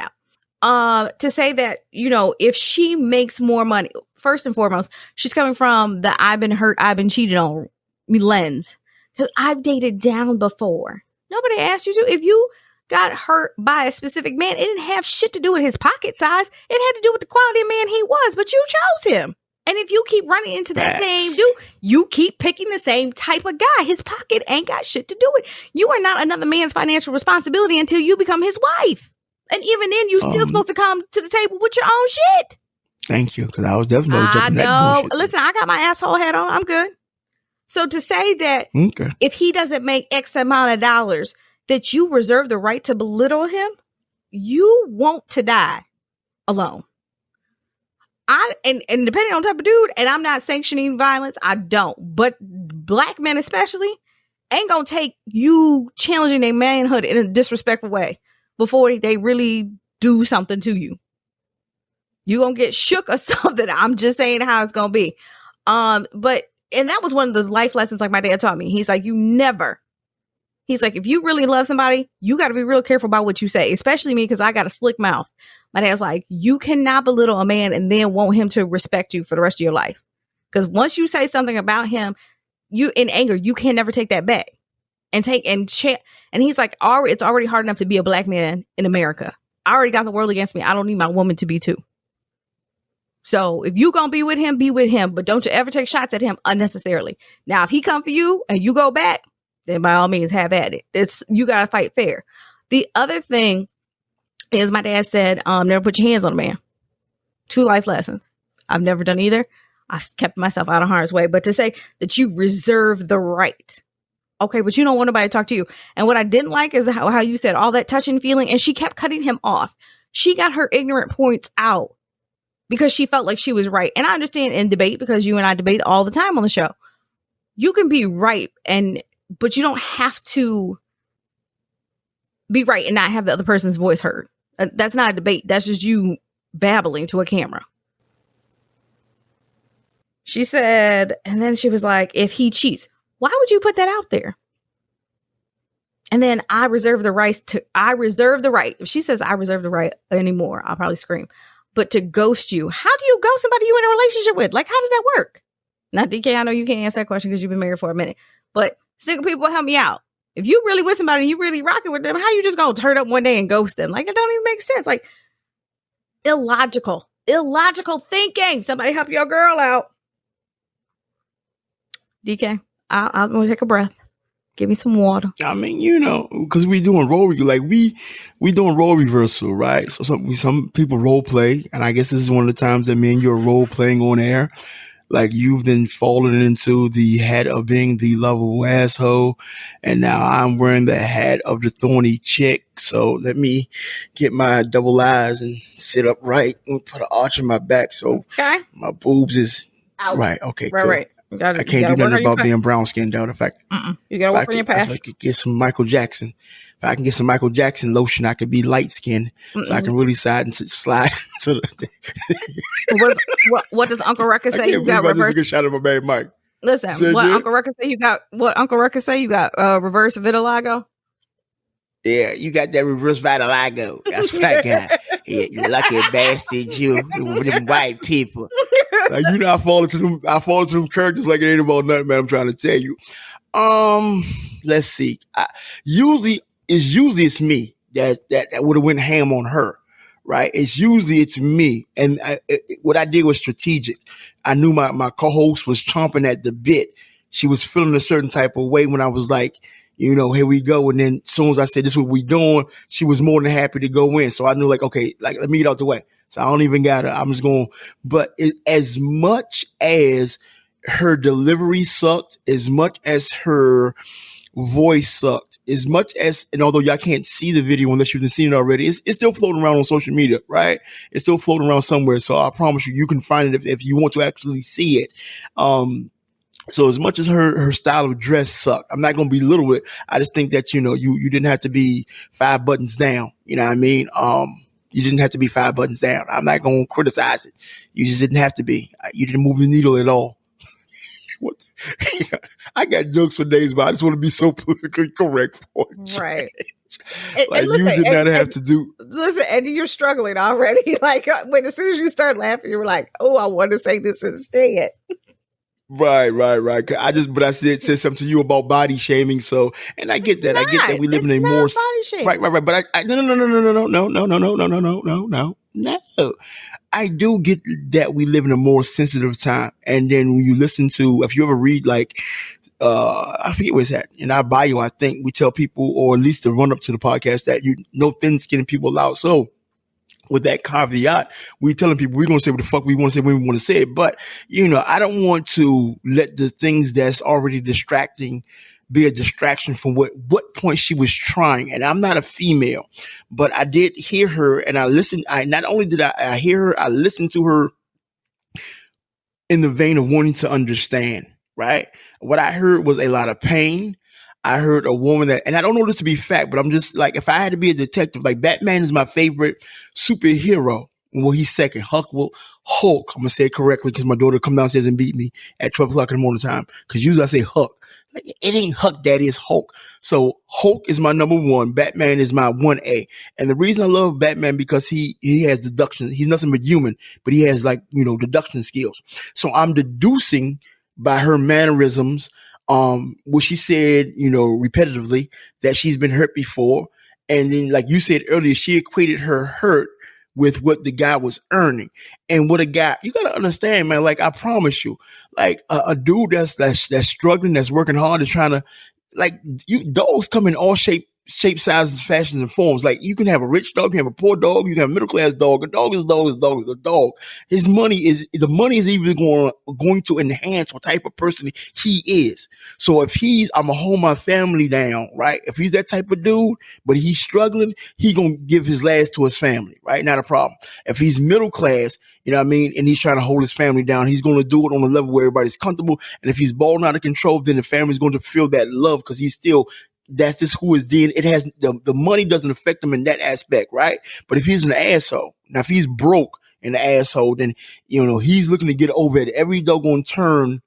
out. To say that, if she makes more money, first and foremost, she's coming from the I've been hurt, I've been cheated on lens. Because I've dated down before. Nobody asked you to. If you got hurt by a specific man, it didn't have shit to do with his pocket size. It had to do with the quality of man he was, but you chose him. And if you keep running into that same dude, you keep picking the same type of guy. His pocket ain't got shit to do with it. You are not another man's financial responsibility until you become his wife. And even then, you still supposed to come to the table with your own shit. Thank you, because I was definitely jumping that bullshit. Listen, I got my asshole hat on. I'm good. So to say that if he doesn't make X amount of dollars, that you reserve the right to belittle him, you want to die alone. And depending on the type of dude, and I'm not sanctioning violence, I don't. But black men especially ain't gonna take you challenging their manhood in a disrespectful way before they really do something to you. You gonna get shook or something. I'm just saying how it's gonna be. And that was one of the life lessons like my dad taught me. He's like, he's like, if you really love somebody, you got to be real careful about what you say, especially me, because I got a slick mouth. My dad's like, you cannot belittle a man and then want him to respect you for the rest of your life. Because once you say something about him, you in anger, you can never take that back. And he's like, it's already hard enough to be a black man in America. I already got the world against me. I don't need my woman to be too. So if you gonna be with him, but don't you ever take shots at him unnecessarily. Now, if he come for you and you go back, then by all means have at it. You gotta fight fair. The other thing is my dad said, never put your hands on a man. 2 life lessons. I've never done either. I kept myself out of harm's way. But to say that you reserve the right. Okay, but you don't want nobody to talk to you. And what I didn't like is how you said all that touching feeling, and she kept cutting him off. She got her ignorant points out because she felt like she was right. And I understand in debate, because you and I debate all the time on the show. You can be right, but you don't have to be right and not have the other person's voice heard. That's not a debate. That's just you babbling to a camera. She said, and then she was like, if he cheats, why would you put that out there? And then I reserve the right. If she says I reserve the right anymore, I'll probably scream. But to ghost you, how do you ghost somebody you in a relationship with? Like, how does that work? Now, DK, I know you can't answer that question because you've been married for a minute. But single people, help me out. If you really with somebody and you really rocking with them, how you just gonna turn up one day and ghost them? Like, it don't even make sense. Like, illogical thinking. Somebody help your girl out. DK, I'm gonna take a breath. Give me some water. I mean, because we doing we doing role reversal, right? So some people role play, and I guess this is one of the times that me and you're role playing on air. Like, you've then fallen into the hat of being the lovable asshole, and now I'm wearing the hat of the thorny chick. So let me get my double eyes and sit upright and put an arch in my back, so my boobs is out. Right. Okay. Cool. Right. I can't do nothing about being brown skinned out. In fact, you gotta work on your path. If I could get some Michael Jackson, if I can get some Michael Jackson lotion, I could be light skinned, so I can really slide. So what does Uncle Ruckus say? You got reverse. Good shot of my man Mike. Listen, Uncle Ruckus say you got? What Uncle Ruckus say you got? Reverse vitiligo. Yeah, you got that reverse vitiligo. That's what I got. Yeah, you lucky bastard, you with them white people. Like, I fall into them characters like it ain't about nothing, man. I'm trying to tell you. Let's see. Usually it's me that would have went ham on her, right? It's me, and what I did was strategic. I knew my co-host was chomping at the bit. She was feeling a certain type of way when I was like, here we go. And then as soon as I said, this is what we doing, she was more than happy to go in. So I knew, like, okay, like, let me get out the way. So I don't even got her. I'm just going, but as much as her delivery sucked, as much as her voice sucked, as much as, and although y'all can't see the video unless you've seen it already, it's still floating around on social media, right? It's still floating around somewhere. So I promise you can find it if you want to actually see it. So as much as her style of dress sucked, I'm not going to belittle it. I just think that, you didn't have to be 5 buttons down. You know what I mean? You didn't have to be 5 buttons down. I'm not going to criticize it. You just didn't have to be. You didn't move the needle at all. I got jokes for days, but I just want to be so politically correct for it. Right. Like, listen, you did not have to do. Listen, and you're struggling already. Like, when as soon as you start laughing, you were like, "Oh, I want to say this instead." Right. But I said something to you about body shaming. So, and I get that. I get that we live in a more body shaming. Right. But no. I do get that we live in a more sensitive time. And then when you listen to, if you ever read, like, I forget where it's at in our bio, I think we tell people, or at least to run up to the podcast, that no thin skinning people out. So, with that caveat, we telling people we're going to say what the fuck we want to say when we want to say it. But, I don't want to let the things that's already distracting be a distraction from what point she was trying. And I'm not a female, but I did hear her, and I listened. Not only did I hear her, I listened to her in the vein of wanting to understand, right? What I heard was a lot of pain. I heard a woman that, and I don't know this to be fact, but I'm just like, if I had to be a detective, like, Batman is my favorite superhero. Well, he's second. Hulk. I'm going to say it correctly because my daughter come downstairs and beat me at 12 o'clock in the morning time. Because usually I say Hulk. Like, it ain't Huck, Daddy, it's Hulk. So Hulk is my number one. Batman is my 1A. And the reason I love Batman, because he has deduction. He's nothing but human, but he has, like, deduction skills. So I'm deducing by her mannerisms, what she said, repetitively, that she's been hurt before. And then, like you said earlier, she equated her hurt with what the guy was earning. And what a guy, you got to understand, man, like, I promise you, like, a dude that's struggling, that's working hard, is trying to, like, dogs come in all shapes, sizes, fashions, and forms. Like, you can have a rich dog, you can have a poor dog, you can have a middle class dog. A dog is a dog is a dog is a dog. The money is even going to enhance what type of person he is. So if I'm gonna hold my family down, right? If he's that type of dude, but he's struggling, he gonna give his last to his family, right? Not a problem. If he's middle class, you know what I mean, and he's trying to hold his family down, he's going to do it on a level where everybody's comfortable. And if he's balling out of control, then the family's going to feel that love, because that's just who his DNA. It has the money doesn't affect him in that aspect, right? But if he's an asshole, now if he's broke and an asshole, then he's looking to get over at every doggone turn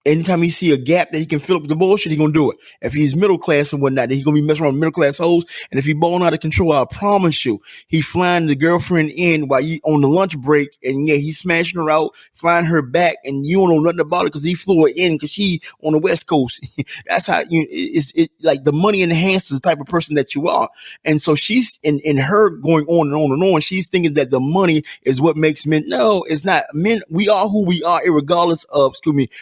anytime he see a gap that he can fill up with the bullshit, he gonna do it. If he's middle class and whatnot, then he gonna be messing around with middle class hoes. And if he balling out of control, I promise you, he flying the girlfriend in while you on the lunch break, and yeah, he's smashing her out, flying her back, and you don't know nothing about it because he flew her in because she on the West Coast. That's how it's like the money enhances the type of person that you are. And so she's in her going on and on and on. She's thinking that the money is what makes men. No, it's not. Men, we are who we are, regardless of,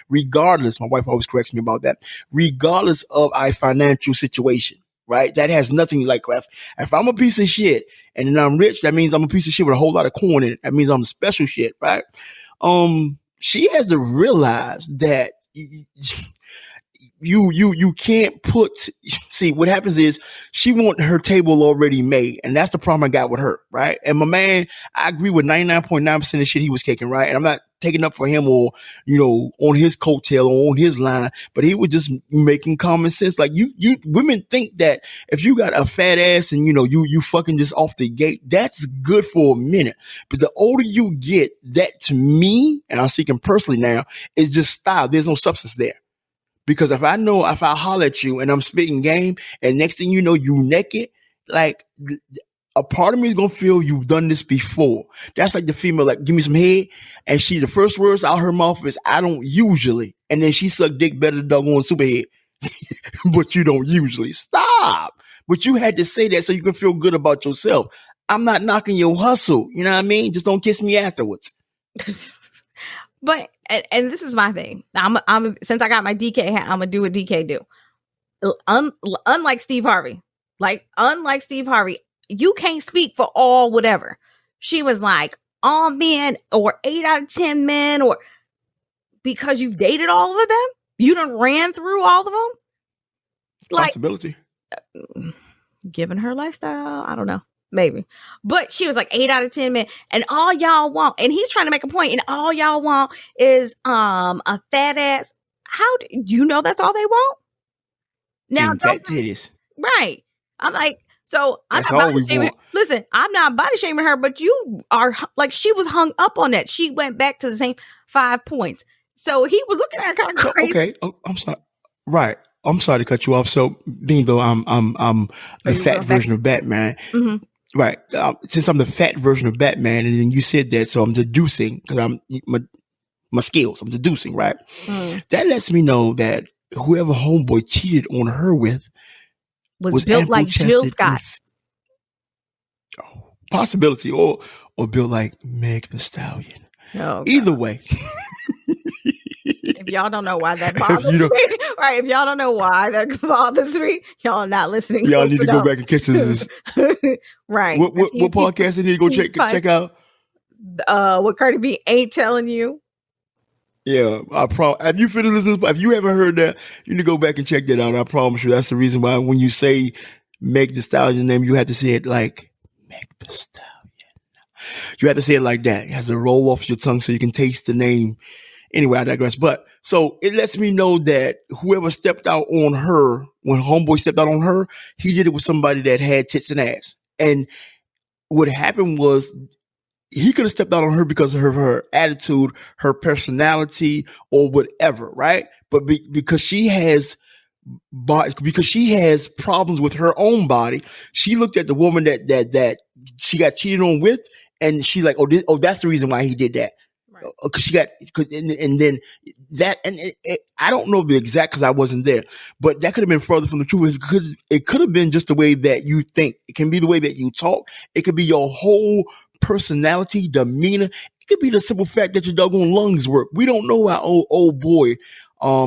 regardless, my wife always corrects me about that, regardless of our financial situation, right? That has nothing, like, if I'm a piece of shit and then I'm rich, that means I'm a piece of shit with a whole lot of corn in it. That means I'm a special shit, right? She has to realize that you can't see what happens is she want her table already made, and that's the problem I got with her, right? And my man, I agree with 99.9% of shit he was kicking, right? And I'm not taking up for him or on his coattail or on his line, but he was just making common sense. Like you women think that if you got a fat ass and you fucking just off the gate, that's good for a minute, but the older you get, that to me, and I'm speaking personally now, is just style. There's no substance there. Because if I holler at you and I'm spitting game, and next thing you know, you naked, like a part of me is gonna feel you've done this before. That's like the female, like, give me some head, and the first words out her mouth is, I don't usually, and then she suck dick better than doggone superhead, but you don't usually. Stop. But you had to say that so you can feel good about yourself. I'm not knocking your hustle. You know what I mean? Just don't kiss me afterwards. But and this is my thing. I'm since I got my DK hat, I'm gonna do what DK do. Unlike Steve Harvey, you can't speak for all whatever. She was like, all men, or 8 out of 10 men, or because you've dated all of them, you done ran through all of them. Like, possibility. Given her lifestyle, I don't know. Maybe. But she was like 8 out of 10 men. And all y'all want, and he's trying to make a point, and all y'all want is a fat ass. How do you know that's all they want? Now, fat titties. Right. I'm like, so that's I'm not all we shaming want. Listen, I'm not body shaming her, but you are like, she was hung up on that. She went back to the same 5 points. So he was looking at her kind of crazy. Okay. Oh, I'm sorry. Right. I'm sorry to cut you off. So being though I'm the fat version of Batman. Mm-hmm. Right. Since I'm the fat version of Batman, and then you said that, so I'm deducing, because I'm my skills. I'm deducing, right? That lets me know that whoever homeboy cheated on her with was built like Jill Scott. Possibility, or built like Meg the Stallion. Oh, either way. If y'all don't know why that bothers me, right? If y'all don't know why that bothers me, y'all are not listening. Y'all need to go back and catch this. Right. What podcast you need to go check out? What Cardi B ain't telling you. Yeah, have you finished listening? If you haven't heard that, you need to go back and check that out. I promise you, that's the reason why when you say Meg the Stallion name, you have to say it like Meg the Stallion. You have to say it like that. It has to roll off your tongue so you can taste the name. Anyway, I digress. But so it lets me know that whoever stepped out on her, when homeboy stepped out on her, he did it with somebody that had tits and ass. And what happened was, he could have stepped out on her because of her attitude, her personality, or whatever, right? But because she has problems with her own body, she looked at the woman that she got cheated on with, and she's like, oh, that's the reason why he did that. Because and then that, and I don't know the exact, because I wasn't there, but that could have been further from the truth. It could have been just the way that you think. It can be the way that you talk. It could be your whole personality, demeanor. It could be the simple fact that your doggone lungs work. We don't know why old boy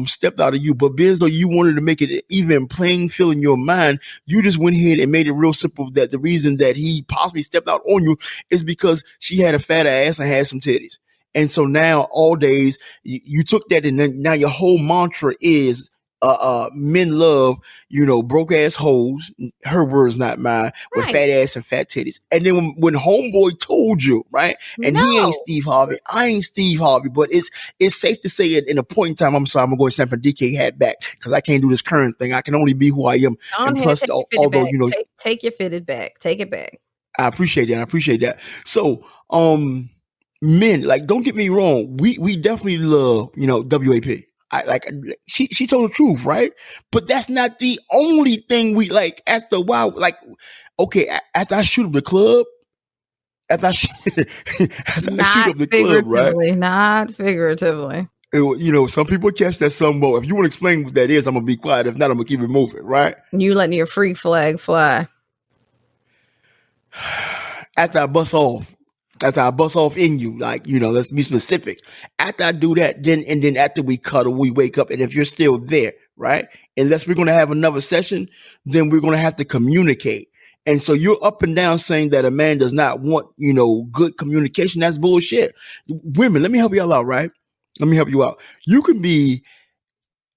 stepped out of you, but being as though you wanted to make it even playing field in your mind, you just went ahead and made it real simple that the reason that he possibly stepped out on you is because she had a fat ass and had some titties. And so now all days you took that, and then now your whole mantra is men love, broke ass hoes. Her words, not mine, with fat ass and fat titties. And then when homeboy told you, right? And he ain't Steve Harvey, I ain't Steve Harvey, but it's safe to say in a point in time, I'm sorry, I'm gonna go and send my DK hat back because I can't do this current thing. I can only be who I am. And plus, although take your fitted back, take it back. I appreciate that. So, men, like, don't get me wrong, we definitely love, WAP. She told the truth, right? But that's not the only thing we like. After a while, like, okay, after I shoot up the club, after I shoot, after I shoot up the club, right? Not figuratively. Some people catch that some more. If you want to explain what that is, I'm gonna be quiet. If not, I'm gonna keep it moving, right? You letting your freak flag fly. After I bust off in you, like, let's be specific. After I do that, then after we cuddle, we wake up, and if you're still there, right? Unless we're gonna have another session, then we're gonna have to communicate. And so you're up and down saying that a man does not want, good communication. That's bullshit. Women, let me help y'all out, right? Let me help you out. You can be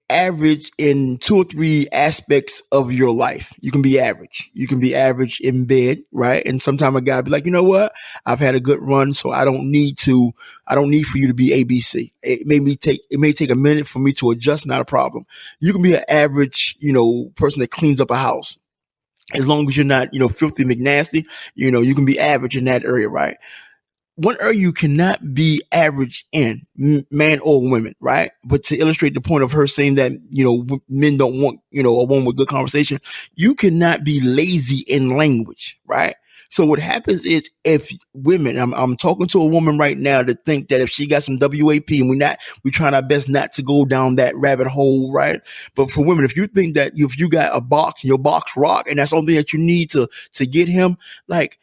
average in 2 or 3 aspects of your life. You can be average. You can be average in bed, right? And sometimes a guy be like, you know what? I've had a good run, so I don't need for you to be ABC. It may take a minute for me to adjust, not a problem. You can be an average, person that cleans up a house. As long as you're not, filthy McNasty, you can be average in that area, right? One area you cannot be average in, man or women, right? But to illustrate the point of her saying that, men don't want, a woman with good conversation, you cannot be lazy in language, right? So what happens is, if women, I'm talking to a woman right now to think that if she got some WAP, and we trying our best not to go down that rabbit hole, right? But for women, if you think that if you got a box, your box rock, and that's something that you need to get him, like,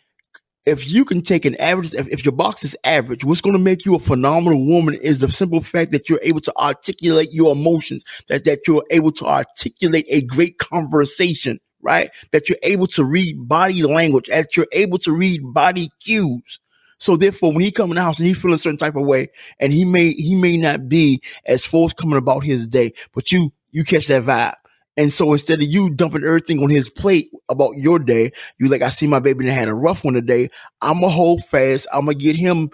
if you can take an average, if your box is average, what's going to make you a phenomenal woman is the simple fact that you're able to articulate your emotions, that you're able to articulate a great conversation, right? That you're able to read body language, that you're able to read body cues. So therefore, when he come in the house and he feel a certain type of way, and he may not be as forthcoming about his day, but you catch that vibe. And so instead of you dumping everything on his plate about your day, you like, I see my baby that had a rough one today. I'm going to hold fast. I'm going to get him,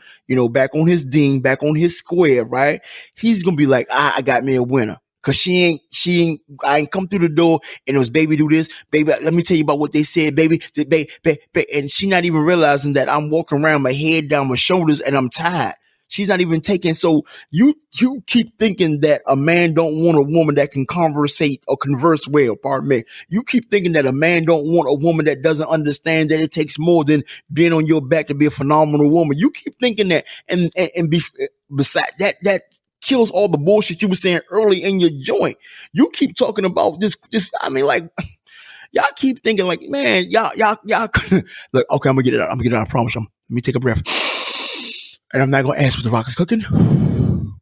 back on his ding, back on his square, right? He's going to be like, I got me a winner. Cause I ain't come through the door and it was, baby, do this, baby. Let me tell you about what they said, baby. And she not even realizing that I'm walking around, my head down my shoulders, and I'm tired. She's not even taking. So you keep thinking that a man don't want a woman that can conversate or converse well. Pardon me. You keep thinking that a man don't want a woman that doesn't understand that it takes more than being on your back to be a phenomenal woman. You keep thinking that, and beside that kills all the bullshit you were saying early in your joint. You keep talking about this. I mean, like, y'all keep thinking like, man, y'all. Look, okay, I'm gonna get it out. I promise you. Let me take a breath. And I'm not going to ask what the rock is cooking.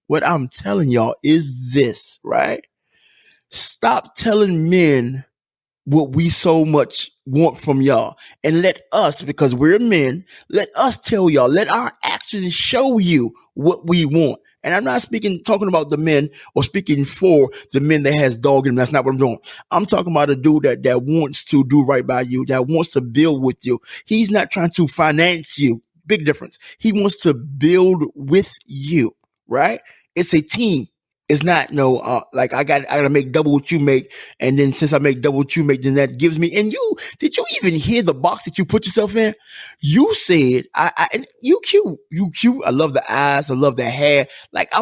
What I'm telling y'all is this, right? Stop telling men what we so much want from y'all. And let us, because we're men, let us tell y'all, let our actions show you what we want. And I'm not talking about the men or speaking for the men that has dog in them. That's not what I'm doing. I'm talking about a dude that wants to do right by you, that wants to build with you. He's not trying to finance you. Big difference. He wants to build with you, right? It's a team. It's not like I gotta make double what you make, and then since I make double what you make, then that gives me. And did you even hear the box that you put yourself in? You said you cute. I love the eyes. I love the hair. Like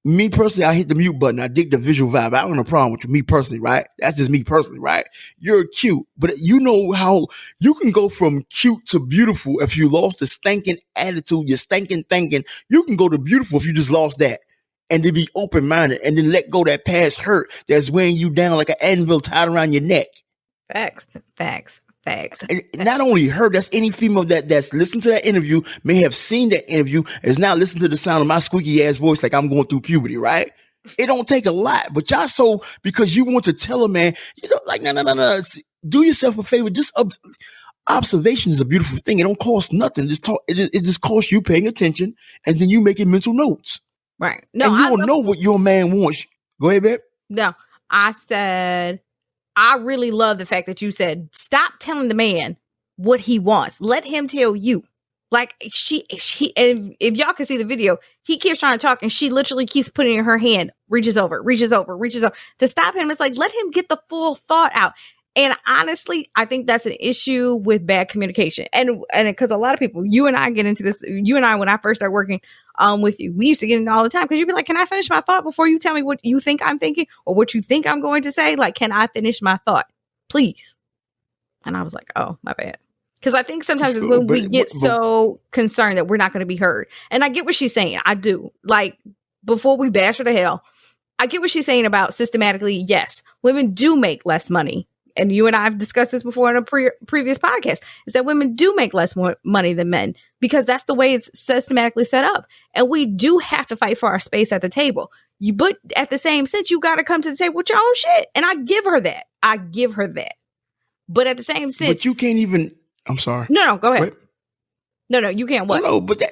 me personally, I hit the mute button. I dig the visual vibe. I don't have a problem with you. Me personally, right? That's just me personally, right? You're cute. But you know how you can go from cute to beautiful if you lost the stinking attitude, your stinking thinking. You can go to beautiful if you just lost that. And to be open-minded and then let go that past hurt that's weighing you down like an anvil tied around your neck. Facts. And not only her, that's any female that's listened to that interview, may have seen that interview, is now listening to the sound of my squeaky ass voice like I'm going through puberty, right? It don't take a lot, but y'all so, because you want to tell a man, like, no. Do yourself a favor. Just observation is a beautiful thing. It don't cost nothing. It just costs you paying attention, and then you making mental notes. Right. No, and you don't know what your man wants. Go ahead, babe. No, I said, I really love the fact that you said, stop telling the man what he wants. Let him tell you. Like she, and if y'all can see the video, he keeps trying to talk and she literally keeps putting in her hand, reaches over to stop him. It's like, let him get the full thought out. And honestly, I think that's an issue with bad communication. And because a lot of people, you and I get into this, when I first started working, with you. We used to get into all the time because you'd be like, can I finish my thought before you tell me what you think I'm thinking or what you think I'm going to say? Like, can I finish my thought, please? And I was like, oh, my bad. Because I think sometimes it's when we get so concerned that we're not going to be heard. And I get what she's saying. I do. Like, before we bash her to hell, I get what she's saying about systematically. Yes, women do make less money. And you and I have discussed this before in a previous podcast, is that women do make less money than men because that's the way it's systematically set up. And we do have to fight for our space at the table. But at the same sense, you got to come to the table with your own shit. And I give her that. But at the same sense. But you can't even. I'm sorry. No, go ahead. What? No, you can't what? No, but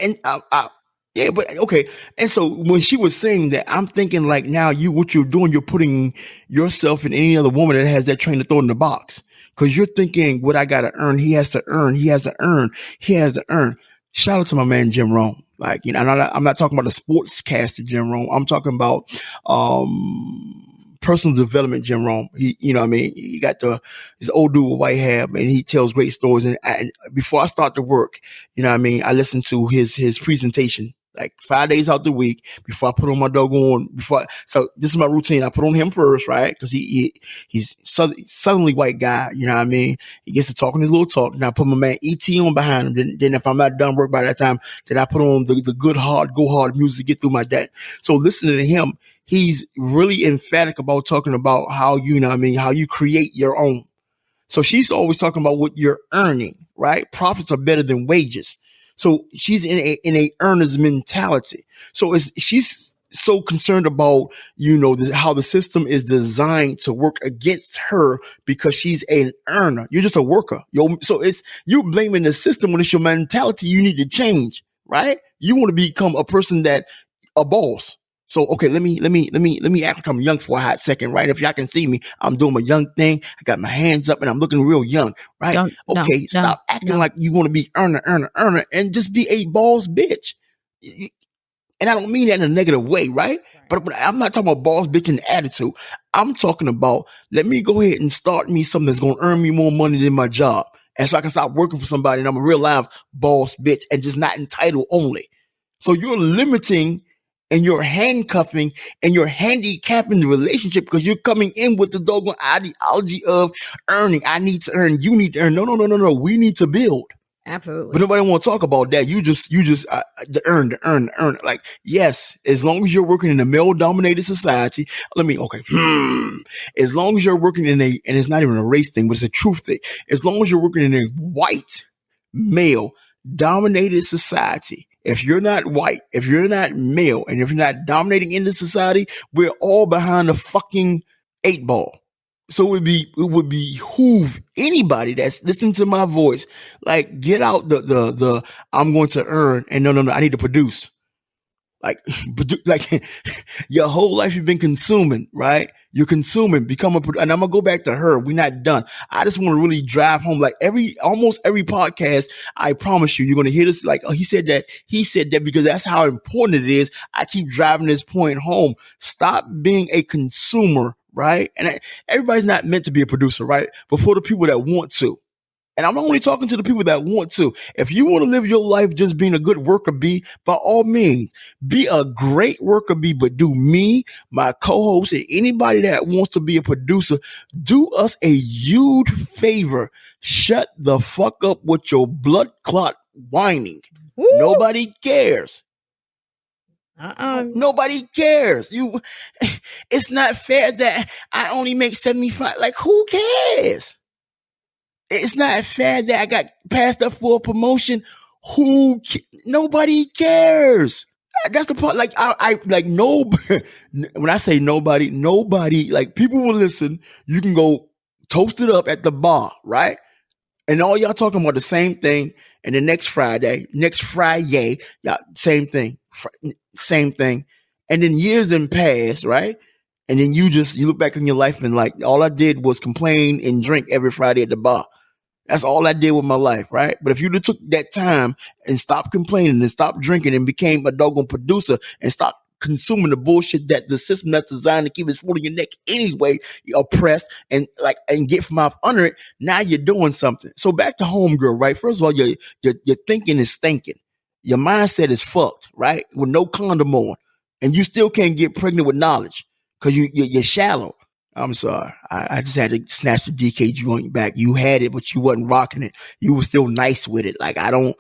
yeah, but okay. And so when she was saying that, I'm thinking like now what you're doing, you're putting yourself in any other woman that has that train to throw in the box. Cause you're thinking what I got to earn. He has to earn. Shout out to my man, Jim Rome. Like, you know, I'm not talking about the sportscaster, Jim Rome. I'm talking about, personal development, Jim Rome. He, you know what I mean? He got this old dude with white hair, and he tells great stories. And before I start to work, you know what I mean? I listen to his presentation like 5 days out the week before I put on my doggone, so this is my routine. I put on him first, right? Cause he's suddenly white guy. You know what I mean? He gets to talking his little talk. Now I put my man E.T. on behind him. Then if I'm not done work by that time, then I put on the good hard, go hard music to get through my day. So listening to him, he's really emphatic about talking about how, you know what I mean, how you create your own. So she's always talking about what you're earning, right? Profits are better than wages. So she's in a earner's mentality. So she's so concerned about, you know, how the system is designed to work against her because she's an earner. You're just a worker. So you're blaming the system when it's your mentality you need to change, right? You want to become a person a boss. So, okay, let me act like I'm young for a hot second, right? If y'all can see me, I'm doing my young thing. I got my hands up and I'm looking real young, right? Stop acting like you want to be earner, and just be a boss bitch. And I don't mean that in a negative way, right? But I'm not talking about boss bitch and attitude. I'm talking about, let me go ahead and start me something that's going to earn me more money than my job. And so I can stop working for somebody and I'm a real live boss bitch and just not entitled only. So you're limiting and you're handcuffing and you're handicapping the relationship because you're coming in with the doggone ideology of earning. I need to earn. You need to earn. No. We need to build. Absolutely. But nobody want to talk about that. You just the earn. Like, yes, as long as you're working in a male dominated society, as long as you're working and it's not even a race thing, but it's a truth thing. As long as you're working in a white male dominated society, if you're not white, if you're not male, and if you're not dominating in the society, we're all behind the fucking 8 ball. So it would behoove anybody that's listening to my voice, like, get out the I'm going to earn and no, I need to produce. Like your whole life you've been consuming, right? You're consuming, and I'm gonna go back to her. We're not done. I just want to really drive home, like almost every podcast. I promise you, you're gonna hear this. Like, oh, he said that because that's how important it is. I keep driving this point home. Stop being a consumer, right? And everybody's not meant to be a producer, right? But for the people that want to. And I'm only talking to the people that want to. If you want to live your life just being a good worker bee, by all means, be a great worker bee. But do me, my co-host, and anybody that wants to be a producer, do us a huge favor. Shut the fuck up with your blood clot whining. Woo! Nobody cares. Nobody cares. It's not fair that I only make 75. Like, who cares? It's not fair that I got passed up for a promotion. Nobody cares. That's the part. Like, I like nobody. When I say nobody, like, people will listen. You can go toast it up at the bar, right? And all y'all talking about the same thing. And the next Friday, y'all, same thing. And then years then pass, right? And then you look back on your life and like, all I did was complain and drink every Friday at the bar. That's all I did with my life, right? But if you took that time and stopped complaining and stopped drinking and became a doggone producer and stopped consuming the bullshit that the system that's designed to keep its foot in your neck anyway, you're oppressed and get from off under it, now you're doing something. So back to homegirl, right? First of all, your thinking is stinking. your mindset is fucked, right? With no condom on, and you still can't get pregnant with knowledge because you're shallow. I'm sorry. I just had to snatch the DK joint back. You had it, but you wasn't rocking it. You were still nice with it. Like I don't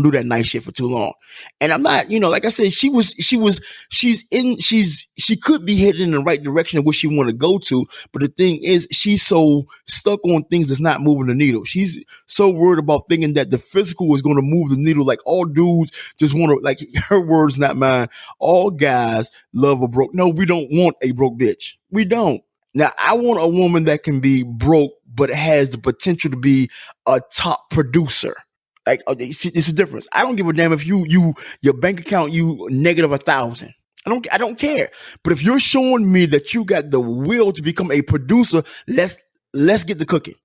do that nice shit for too long. And I'm not, like I said, she could be headed in the right direction of what she want to go to. But the thing is, she's so stuck on things that's not moving the needle. She's so worried about thinking that the physical is going to move the needle. Like all dudes just want to, like her words, not mine. All guys love a broke. No, we don't want a broke bitch. We don't. Now, I want a woman that can be broke, but has the potential to be a top producer. Like, it's a difference. I don't give a damn if your bank account, you negative 1,000. I don't care. But if you're showing me that you got the will to become a producer, let's get the cooking.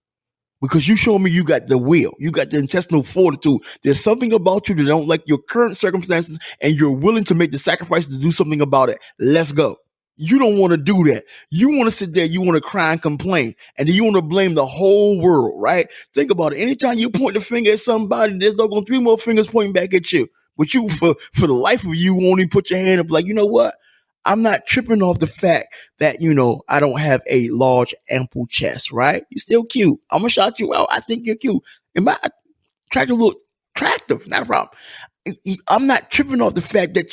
Because you show me you got the will, you got the intestinal fortitude. There's something about you that don't like your current circumstances, and you're willing to make the sacrifice to do something about it. Let's go. You don't want to do that. You want to sit there, you want to cry and complain, and then you want to blame the whole world, right? Think about it. Anytime you point the finger at somebody, there's no going 3 more fingers pointing back at you. But you, for the life of you, won't even put your hand up like, you know what? I'm not tripping off the fact that, I don't have a large, ample chest, right? You're still cute. I'm going to shout you out. I think you're cute. Am I attractive? Look attractive, not a problem. I'm not tripping off the fact that,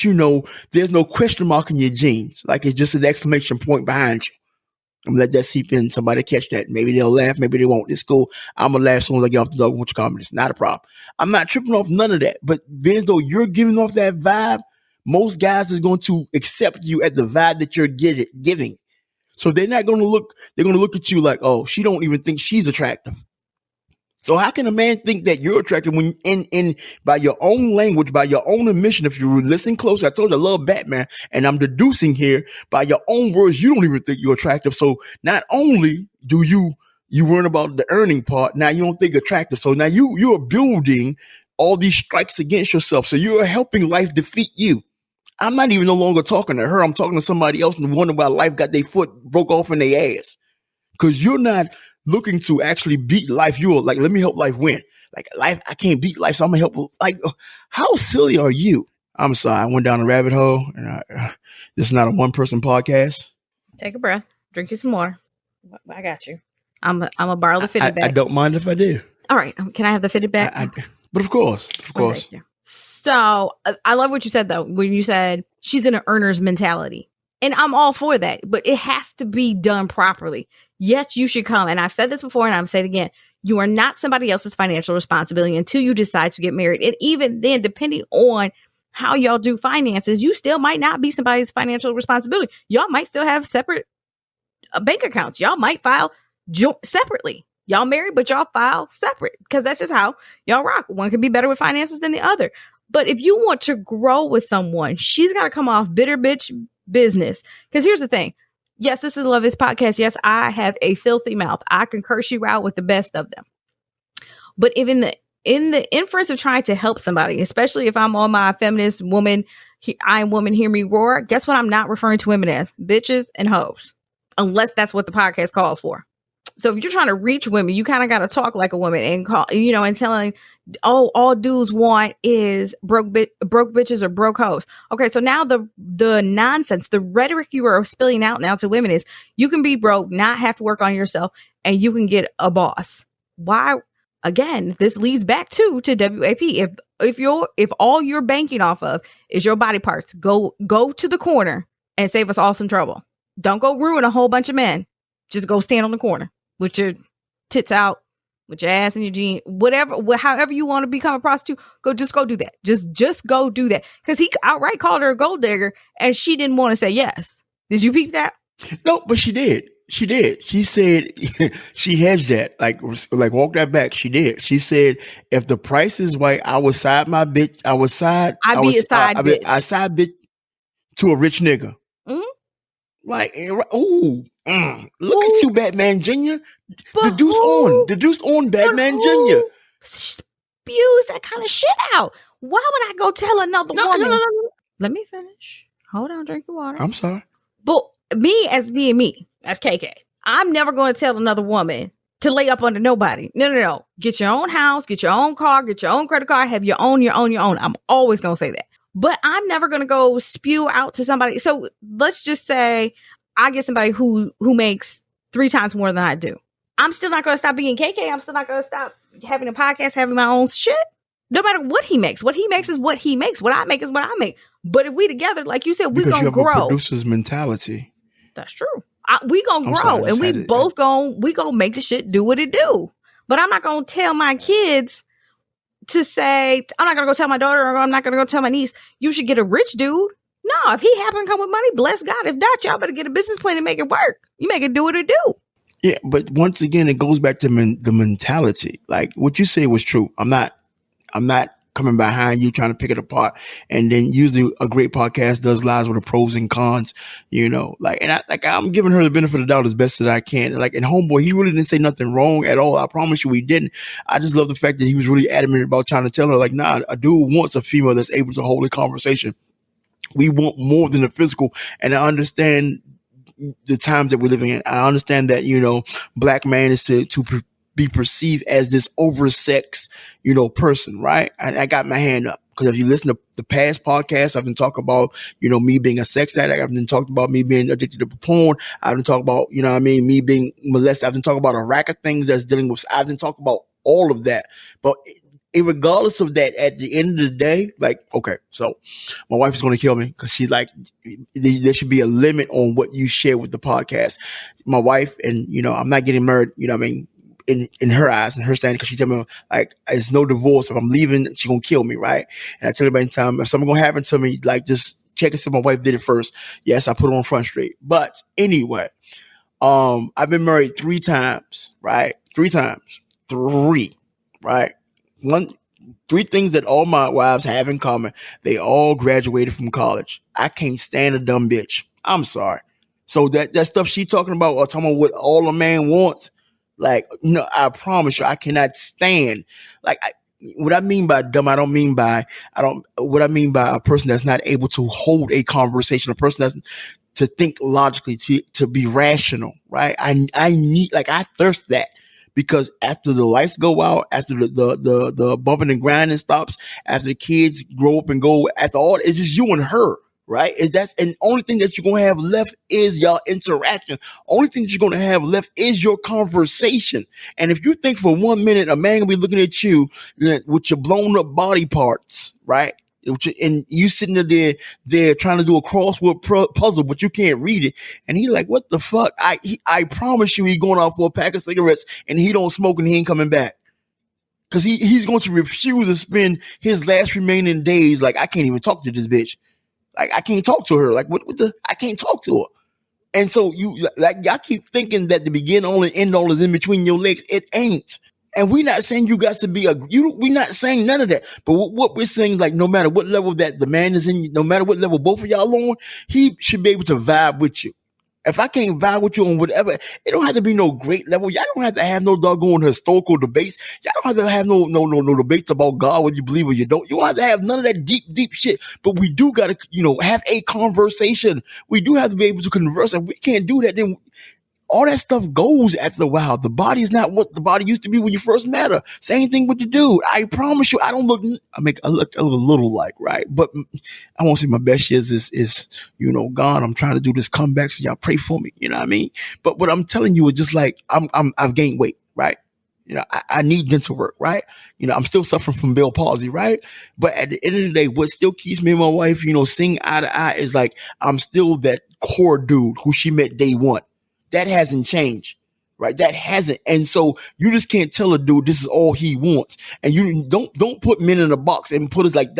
there's no question mark in your genes. Like it's just an exclamation point behind you. I'm gonna let that seep in. Somebody catch that. Maybe they'll laugh. Maybe they won't. It's cool. I'm gonna laugh as soon as I get off the dog. What you call me? It's not a problem. I'm not tripping off none of that. But being as though you're giving off that vibe, most guys is going to accept you at the vibe that you're giving. So they're not going to look. They're going to look at you like, oh, she don't even think she's attractive. So how can a man think that you're attractive when in by your own language, by your own admission, if you listen close, I told you I love Batman, and I'm deducing here by your own words, you don't even think you're attractive. So not only do you worry about the earning part, now you don't think attractive. So now you're building all these strikes against yourself. So you're helping life defeat you. I'm not even no longer talking to her. I'm talking to somebody else and wonder why life got their foot broke off in their ass. Because you're not looking to actually beat life. You're like, let me help life win. Like life, I can't beat life, so I'm gonna help. Like, how silly are you? I'm sorry, I went down a rabbit hole, and this is not a one-person podcast. Take a breath, drink you some water. I got you. I'm gonna borrow the fitted back. I don't mind if I do. All right, can I have the fitted back? But of course. Thank you. So I love what you said though, when you said she's in an earner's mentality. And I'm all for that, but it has to be done properly. Yes, you should come. And I've said this before and I'm saying it again. You are not somebody else's financial responsibility until you decide to get married. And even then, depending on how y'all do finances, you still might not be somebody's financial responsibility. Y'all might still have separate bank accounts. Y'all might file separately. Y'all married, but y'all file separate because that's just how y'all rock. One could be better with finances than the other. But if you want to grow with someone, she's got to come off bitter bitch business. Because here's the thing. Yes, this is the Love Is podcast. Yes, I have a filthy mouth. I can curse you out with the best of them. But if in the inference of trying to help somebody, especially if I'm on my feminist woman, I am woman, hear me roar, guess what I'm not referring to women as? Bitches and hoes. Unless that's what the podcast calls for. So if you're trying to reach women, you kind of got to talk like a woman and call, and telling, oh, all dudes want is broke bitches or broke hoes. Okay, so now the nonsense, the rhetoric you are spilling out now to women is you can be broke, not have to work on yourself, and you can get a boss. Why? Again, this leads back to WAP. If all you're banking off of is your body parts, go to the corner and save us all some trouble. Don't go ruin a whole bunch of men. Just go stand on the corner with your tits out, with your ass in your jeans, whatever, however you want to become a prostitute, go do that. Just go do that. Because he outright called her a gold digger and she didn't want to say yes. Did you peep that? No, but she did. She did. She said she hedged that, like walk that back. She did. She said, if the price is right, I would side my bitch. I'd be a side bitch. I side bitch to a rich nigga. Mm-hmm. Like, look at you, Batman Jr. The deuce on Batman Jr. Spews that kind of shit out. Why would I go tell another woman? No. Let me finish. Hold on, drink your water. I'm sorry. But me as being me, as KK, I'm never going to tell another woman to lay up under nobody. No. Get your own house, get your own car, get your own credit card, have your own. I'm always going to say that. But I'm never going to go spew out to somebody. So let's just say I get somebody who makes 3 times more than I do. I'm still not going to stop being KK. I'm still not going to stop having a podcast, having my own shit. No matter what he makes. What he makes is what he makes. What I make is what I make. But if we together, like you said, we going to grow. Because you have a producer's mentality. That's true. We going to grow. And we both going to make the shit do what it do. But I'm not going to tell my kids to say, I'm not going to go tell my daughter, or I'm not going to go tell my niece, you should get a rich dude. No, if he happen to come with money, bless God. If not, y'all better get a business plan and make it work. You make it do what it do. Yeah, but once again, it goes back to the mentality. Like what you say was true. I'm not coming behind you trying to pick it apart. And then usually a great podcast does lies with the pros and cons, I'm giving her the benefit of the doubt as best as I can. Like, and homeboy, he really didn't say nothing wrong at all. I promise you he didn't. I just love the fact that he was really adamant about trying to tell her, like, nah, a dude wants a female that's able to hold a conversation. We want more than the physical. And I understand the times that we're living in. I understand that, black man is to be perceived as this oversexed, person, right? And I got my hand up because if you listen to the past podcasts, I've been talking about, me being a sex addict. I've been talking about me being addicted to porn. I've been talking about, me being molested. I've been talking about a rack of things that's dealing with. I've been talking about all of that. But regardless of that, at the end of the day, like, okay, so my wife is going to kill me because she's like, there should be a limit on what you share with the podcast. My wife, and, I'm not getting married, in her eyes and her standing, because she tell me, like, it's no divorce. If I'm leaving, she's going to kill me, right? And I tell everybody in time, if something going to happen to me, like, just check and see if my wife did it first. Yes, I put it on Front Street. But anyway, I've been married 3 times, right? 3 times. 3, right? 3 things that all my wives have in common. They all graduated from college. I can't stand a dumb bitch. I'm sorry. So that stuff she talking about, or talking about what all a man wants, like, no, I promise you, I cannot stand. Like, what I mean by dumb, what I mean by a person that's not able to hold a conversation, a person that's to think logically, to be rational, right? I need, like, I thirst that. Because after the lights go out, after the bumping and grinding stops, after the kids grow up and go, after all, it's just you and her, right? And the only thing that you're going to have left is y'all interaction. Only thing that you're going to have left is your conversation. And if you think for 1 minute a man will be looking at you with your blown up body parts, right? And you sitting there trying to do a crossword puzzle, but you can't read it. And he like, what the fuck? I promise you, he going out for a pack of cigarettes and he don't smoke and he ain't coming back. Cause he's going to refuse to spend his last remaining days. Like, I can't even talk to this bitch. Like, I can't talk to her. Like, I can't talk to her. And so y'all keep thinking that the begin all and end all is in between your legs. It ain't. And we're not saying you got to be we're not saying none of that. But what we're saying, like, no matter what level that the man is in, no matter what level both of y'all on, he should be able to vibe with you. If I can't vibe with you on whatever, it don't have to be no great level. Y'all don't have to have no doggone historical debates. Y'all don't have to have no debates about God, what you believe or you don't. You don't have to have none of that deep shit. But we do got to, have a conversation. We do have to be able to converse. If we can't do that, then all that stuff goes after a while. The body is not what the body used to be when you first met her. Same thing with the dude. I promise you, I look a little like, right? But I won't say my best years is gone. I'm trying to do this comeback, so y'all pray for me. You know what I mean? But what I'm telling you is just like, I've gained weight, right? I need dental work, right? I'm still suffering from Bell palsy, right? But at the end of the day, what still keeps me and my wife, seeing eye to eye is like, I'm still that core dude who she met day one. That hasn't changed, right? That hasn't. And so you just can't tell a dude this is all he wants. And you don't put men in a box and put us like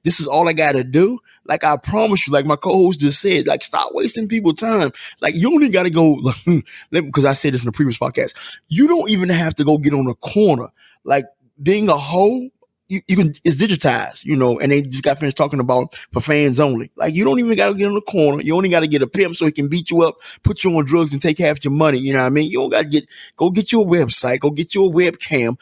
this is all I got to do. Like, I promise you, like my co-host just said, like, stop wasting people's time. Like, you only got to go, because I said this in the previous podcast, you don't even have to go get on a corner. Like, being a hoe, you can, it's digitized, and they just got finished talking about for fans only. Like, you don't even got to get in the corner. You only got to get a pimp so he can beat you up, put you on drugs and take half your money. You know what I mean? You don't got to go get you a website, go get you a webcam,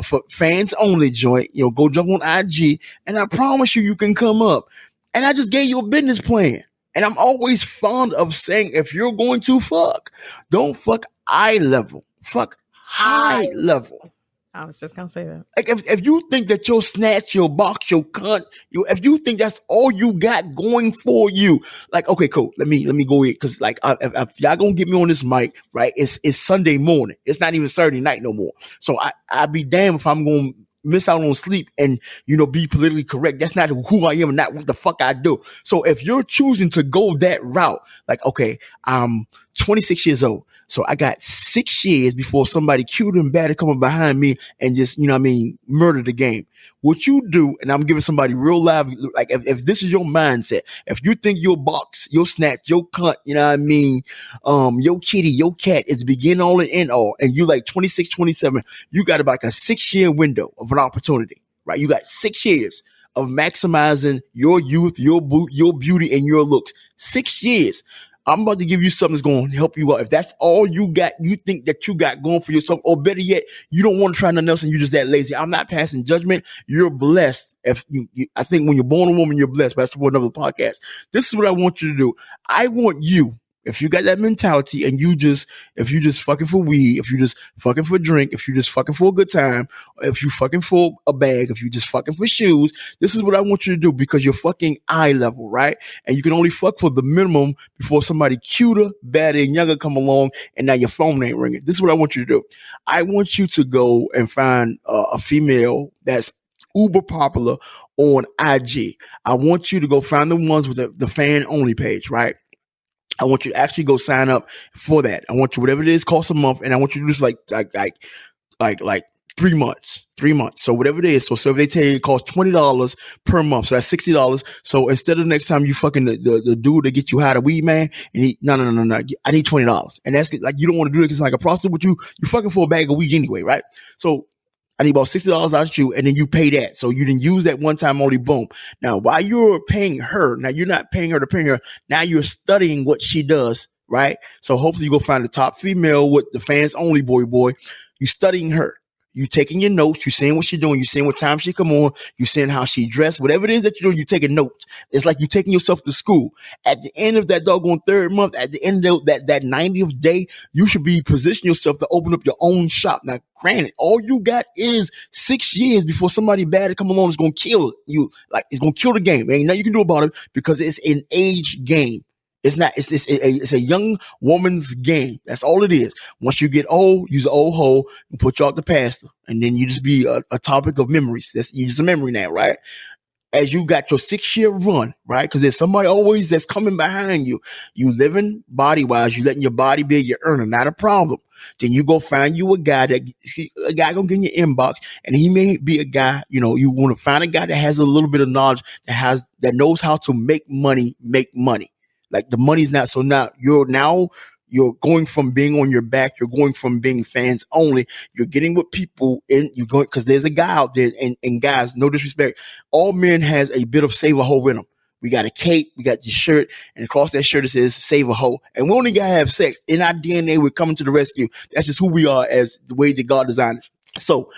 for fans only joint, go jump on IG. And I promise you can come up. And I just gave you a business plan. And I'm always fond of saying, if you're going to fuck, don't fuck eye level, fuck high level. I was just gonna say that. Like if you think that your snatch, your box, your cunt, if you think that's all you got going for you, like, okay, cool. Let me go in, because like if y'all gonna get me on this mic, right? It's Sunday morning. It's not even Saturday night no more. So I'd be damned if I'm gonna miss out on sleep and be politically correct. That's not who I am and not what the fuck I do. So if you're choosing to go that route, like, okay, I'm 26 years old. So I got 6 years before somebody cute and bad to come up behind me and just, murder the game. What you do, and I'm giving somebody real live, like if this is your mindset, if you think your box, your snatch, your cunt, your kitty, your cat is begin all and end all, and you like 26, 27, you got about like a 6-year window of an opportunity, right? You got 6 years of maximizing your youth, your beauty, and your looks. 6 years. I'm about to give you something that's going to help you out. If that's all you got, you think that you got going for yourself, or better yet, you don't want to try nothing else and you're just that lazy. I'm not passing judgment. You're blessed. If I think when you're born a woman, you're blessed. But that's for another podcast. This is what I want you to do. I want you, if you got that mentality and if you just fucking for weed, if you just fucking for drink, if you just fucking for a good time, if you fucking for a bag, if you just fucking for shoes, this is what I want you to do, because you're fucking eye level, right? And you can only fuck for the minimum before somebody cuter, badder, and younger come along and now your phone ain't ringing. This is what I want you to do. I want you to go and find a female that's uber popular on IG. I want you to go find the ones with the fan only page, right? I want you to actually go sign up for that. I want you, whatever it is, cost a month, and I want you to do this like 3 months. 3 months. So whatever it is. So if they tell you it costs $20 per month, so that's $60. So instead of next time you fucking the dude that get you high, the weed man, and no, I need $20. And that's like, you don't want to do it because it's like a prostitute. You fucking for a bag of weed anyway, right? So I need about $60 out of you, and then you pay that. So you didn't use that one time only, boom. Now, while you're paying her, now you're not paying her to pay her. Now you're studying what she does, right? So hopefully you go find the top female with the fans only boy. You studying her. You taking your notes. You seeing what she's doing. You seeing what time she come on. You seeing how she dressed. Whatever it is that you're doing, you taking notes. It's like you taking yourself to school. At the end of that doggone 3rd month, at the end of that 90th day, you should be positioning yourself to open up your own shop. Now, granted, all you got is 6 years before somebody bad to come along is going to kill you. Like, it's going to kill the game. Ain't nothing you can do about it, because it's an age game. It's not. It's a young woman's game. That's all it is. Once you get old, use an old hoe and put you out the pasture, and then you just be a topic of memories. You just a memory now, right? As you got your 6-year run, right? Because there's somebody always that's coming behind you. You living body wise. You letting your body be your earner, not a problem. Then you go find you a guy gonna get in your inbox, and he may be a guy. You want to find a guy that has a little bit of knowledge, that knows how to make money. Like, the money's not, so now you're going from being on your back. You're going from being fans only. You're getting with people, and you're going, because there's a guy out there, and guys, no disrespect, all men has a bit of save a hoe in them. We got a cape, we got the shirt, and across that shirt it says save a hoe. And we only gotta have sex. In our DNA, we're coming to the rescue. That's just who we are, as the way that God designed us. So,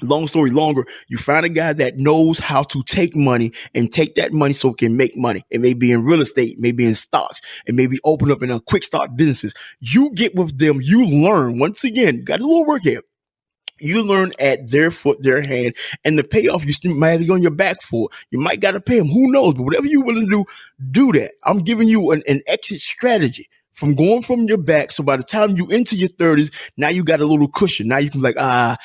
long story longer, you find a guy that knows how to take money and take that money so it can make money. It may be in real estate, it may be in stocks, it may be open up in a quick start businesses. You get with them, you learn. Once again, you got a little work here. You learn at their foot, their hand, and the payoff you still might be on your back for. You might got to pay them. Who knows? But whatever you're willing to do, do that. I'm giving you an exit strategy from going from your back. So by the time you into your 30s, now you got a little cushion. Now you can be like,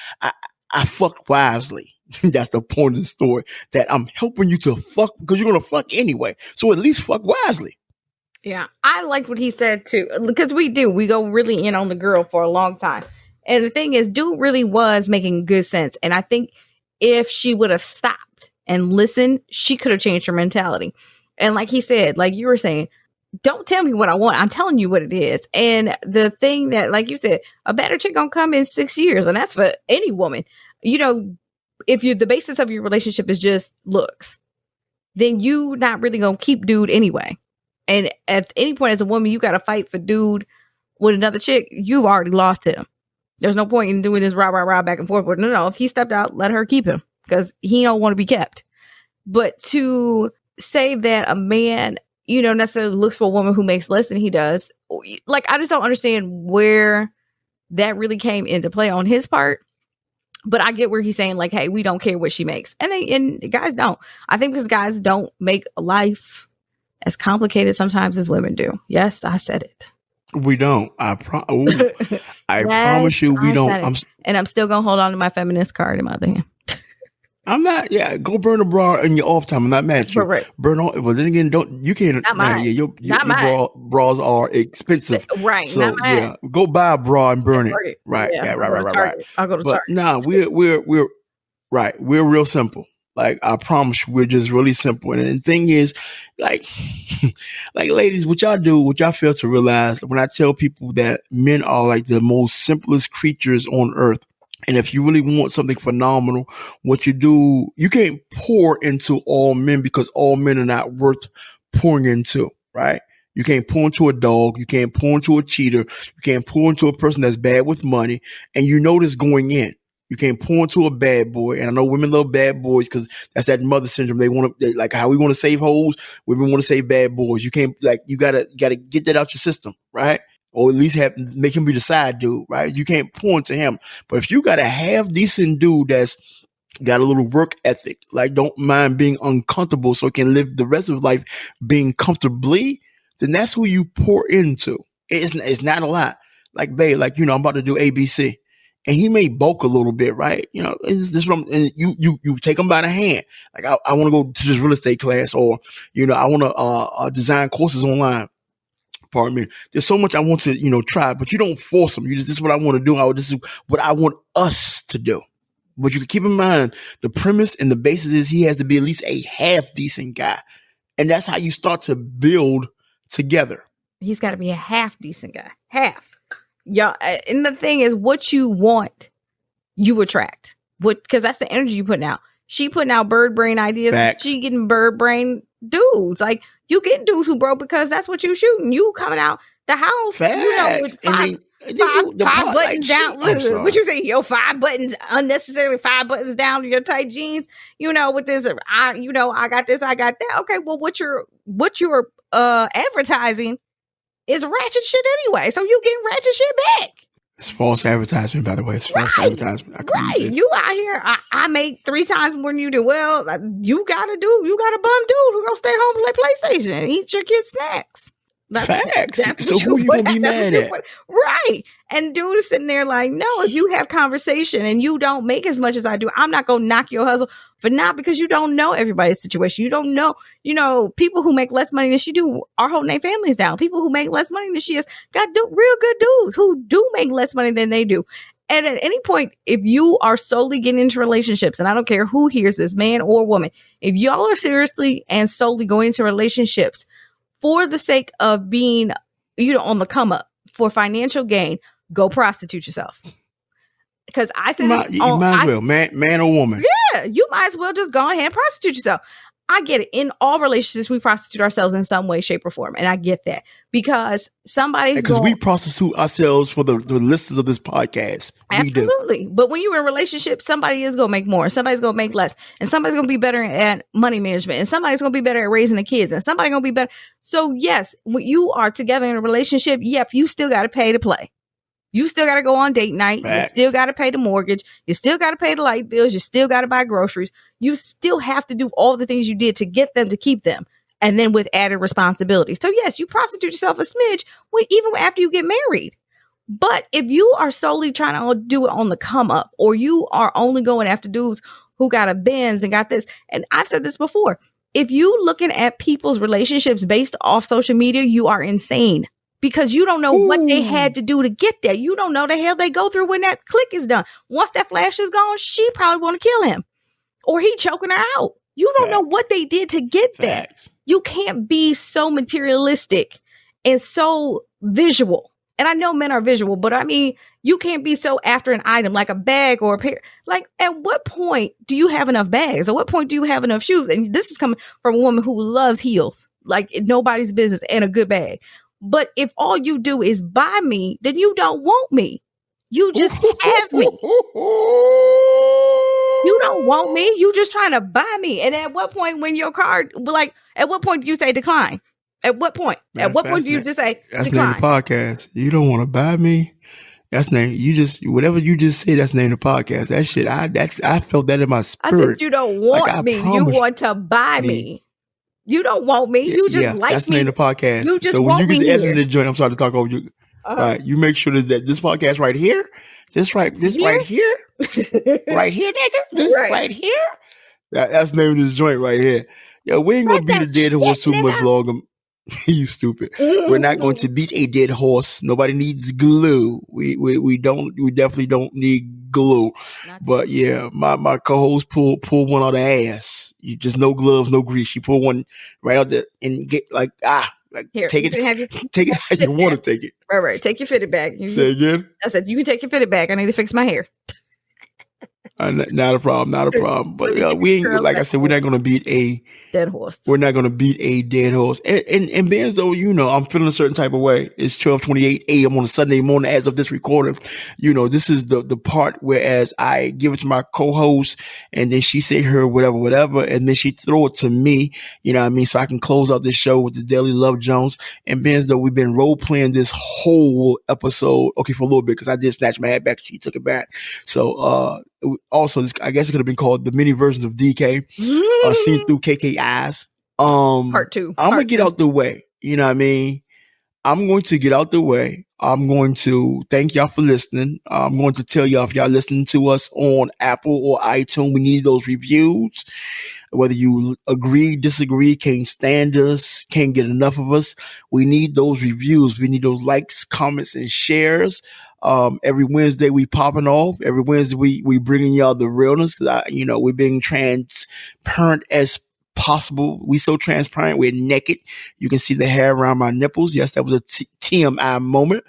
I fucked wisely. That's the point of the story, that I'm helping you to fuck, because you're going to fuck anyway. So at least fuck wisely. Yeah, I like what he said too, because we go really in on the girl for a long time. And the thing is, dude really was making good sense. And I think if she would have stopped and listened, she could have changed her mentality. And like he said, like you were saying, don't tell me what I want. I'm telling you what it is. And the thing that, like you said, a better chick gonna come in 6 years. And that's for any woman. If the basis of your relationship is just looks, then you not really gonna keep dude anyway. And at any point as a woman, you got to fight for dude with another chick. You've already lost him. There's no point in doing this rah back and forth. But no, if he stepped out, let her keep him, because he don't want to be kept. But to say that a man, necessarily looks for a woman who makes less than he does, like, I just don't understand where that really came into play on his part. But I get where he's saying, like, hey, we don't care what she makes. And guys don't. I think because guys don't make life as complicated sometimes as women do. Yes, I said it. We don't. I promise you, we don't. I'm still going to hold on to my feminist card in my other hand. I'm not. Yeah, go burn a bra in your off time. I'm not mad at you. Right. Burn all. Well, then again, you can't. Not mine. Yeah, your bras are expensive. Right. So not mine. yeah, go buy a bra and burn it. Right. Yeah. Right. I'll go to Target. Nah, we're right. We're real simple. Like, I promise you, we're just really simple. And the thing is, like, like ladies, what y'all fail to realize when I tell people that men are like the most simplest creatures on earth. And if you really want something phenomenal, what you do, you can't pour into all men because all men are not worth pouring into, right? You can't pour into a dog. You can't pour into a cheater. You can't pour into a person that's bad with money. And you know this going in. You can't pour into a bad boy. And I know women love bad boys because that's that mother syndrome. They want to, like how we want to save hoes. Women want to save bad boys. You can't, like, you gotta get that out your system, right? Or at least make him be the side dude, right? You can't pour into him. But if you got a half decent dude that's got a little work ethic, like don't mind being uncomfortable so can live the rest of life being comfortably, then that's who you pour into. It's not a lot. Like, babe, like, I'm about to do ABC. And he may bulk a little bit, right? This what and you take him by the hand. Like, I want to go to this real estate class, or, I want to design courses online. Pardon me. There's so much I want to, try, but you don't force them. This is what I want to do. This is what I want us to do. But you can keep in mind the premise and the basis is he has to be at least a half decent guy. And that's how you start to build together. He's got to be a half decent guy. Half. Yeah. And the thing is, what you want, you attract. Because that's the energy you putting out. She putting out bird brain ideas. Facts. She getting bird brain dudes. Like, you getting dudes who broke because that's what you shooting. You coming out the house, Facts. with five buttons down. What you say? 5 buttons, unnecessarily 5 buttons down to your tight jeans. With this, I got this, I got that. Okay, well, what you're advertising is ratchet shit anyway. So you getting ratchet shit back. It's false advertisement, by the way. It's false advertisement. Right. You out here, I make 3 times more than you do. Well, you got a bum dude who gonna stay home and play PlayStation and eat your kids' snacks. Facts. So who you gonna be mad at? Right. And dude is sitting there like, no, if you have conversation and you don't make as much as I do, I'm not gonna knock your hustle for not, because you don't know everybody's situation. You don't know, people who make less money than she do are holding their families down. People who make less money than she is got real good dudes who do make less money than they do. And at any point, if you are solely getting into relationships, and I don't care who hears this, man or woman, if y'all are seriously and solely going into relationships for the sake of being, on the come up for financial gain, go prostitute yourself. Because I said, you might as well, man or woman. Yeah, you might as well just go ahead and prostitute yourself. I get it. In all relationships, we prostitute ourselves in some way, shape, or form. And I get that because because we prostitute ourselves for the listeners of this podcast. Absolutely. But when you're in a relationship, somebody is going to make more. Somebody's going to make less. And somebody's going to be better at money management. And somebody's going to be better at raising the kids. And somebody's going to be better. So yes, when you are together in a relationship, yep, you still got to pay to play. You still got to go on date night. Facts. You still got to pay the mortgage. You still got to pay the light bills. You still got to buy groceries. You still have to do all the things you did to get them, to keep them. And then with added responsibility. So yes, you prostitute yourself a smidge even after you get married. But if you are solely trying to do it on the come up, or you are only going after dudes who got a Benz and got this, and I've said this before, if you looking at people's relationships based off social media, you are insane. Because you don't know what they had to do to get there. You don't know the hell they go through when that click is done. Once that flash is gone, she probably want to kill him. Or he choking her out. You don't know what they did to get there. You can't be so materialistic and so visual. And I know men are visual, but I mean, you can't be so after an item like a bag or a pair. Like, at what point do you have enough bags? At what point do you have enough shoes? And this is coming from a woman who loves heels. Like, nobody's business, and a good bag. But if all you do is buy me, then you don't want me. You just have me. You don't want me. You just trying to buy me. And at what point when your card, at what point do you say decline? At what point? At what point do you just say that's decline? That's the podcast. You don't want to buy me. That's name. You just whatever you just say. That's name of the podcast. That shit. I felt that in my I spirit. said you don't want me. You want to buy me. You don't want me. You just like that's me. the name of the podcast. You just so when you want get me the editing here. the joint, I'm sorry to talk over you. Right, you make sure that this podcast right here, this right here, right here, nigga, this right here. That's the name of this joint right here. Yo, we ain't gonna beat a dead horse too much longer. You stupid. We're not going to beat a dead horse. Nobody needs glue. We definitely don't need glue. But yeah, my co-host pulled one out of ass. You just no gloves, no grease. She pulled one right out there and get here, take it how you want to take it. Right. Take your fitted bag. Say again. I said you can take your fitted bag. I need to fix my hair. Not a problem. But we ain't, like I said, we're not going to beat a dead horse. We're not going to beat a dead horse. And being as though, I'm feeling a certain type of way. It's 12:28 a.m. on a Sunday morning as of this recording. This is the part whereas I give it to my co-host and then she say her whatever. And then she throw it to me, so I can close out this show with the Daily Love Jones. And being as though we've been role playing this whole episode, okay, for a little bit, because I did snatch my hat back. She took it back. So, also, I guess it could have been called the mini versions of DK, seen through KK eyes. Part 2. I'm going to get out the way. You know what I mean? I'm going to get out the way. I'm going to thank y'all for listening. I'm going to tell y'all if y'all listening to us on Apple or iTunes, we need those reviews. Whether you agree, disagree, can't stand us, can't get enough of us, we need those reviews. We need those likes, comments, and shares. Every Wednesday we popping off. Every Wednesday we bringing y'all the realness because we're being transparent as possible. We so transparent. We're naked. You can see the hair around my nipples. Yes, that was a TMI moment.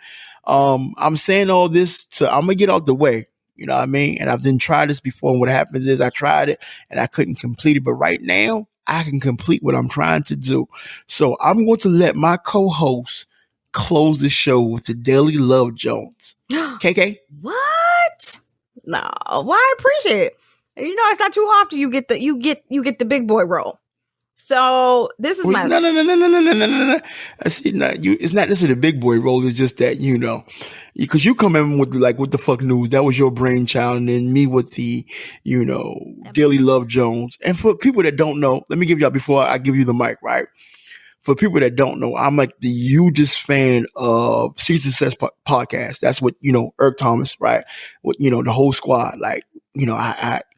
I'm saying all this I'm gonna get out the way. You know what I mean? And I've done tried this before. And what happens is I tried it and I couldn't complete it. But right now I can complete what I'm trying to do. So I'm going to let my co-host close the show with the Daily Love Jones. KK? What? No. Well, I appreciate it. It's not too often you get the big boy role. So this is my no. See, it's not necessarily the big boy role. It's just that because you come in with what the fuck news. That was your brainchild, and then me with the Daily Love Jones. And for people that don't know, let me give y'all before I give you the mic, right? For people that don't know, I'm like the hugest fan of Secret Success podcast. That's what Eric Thomas, right? What the whole squad,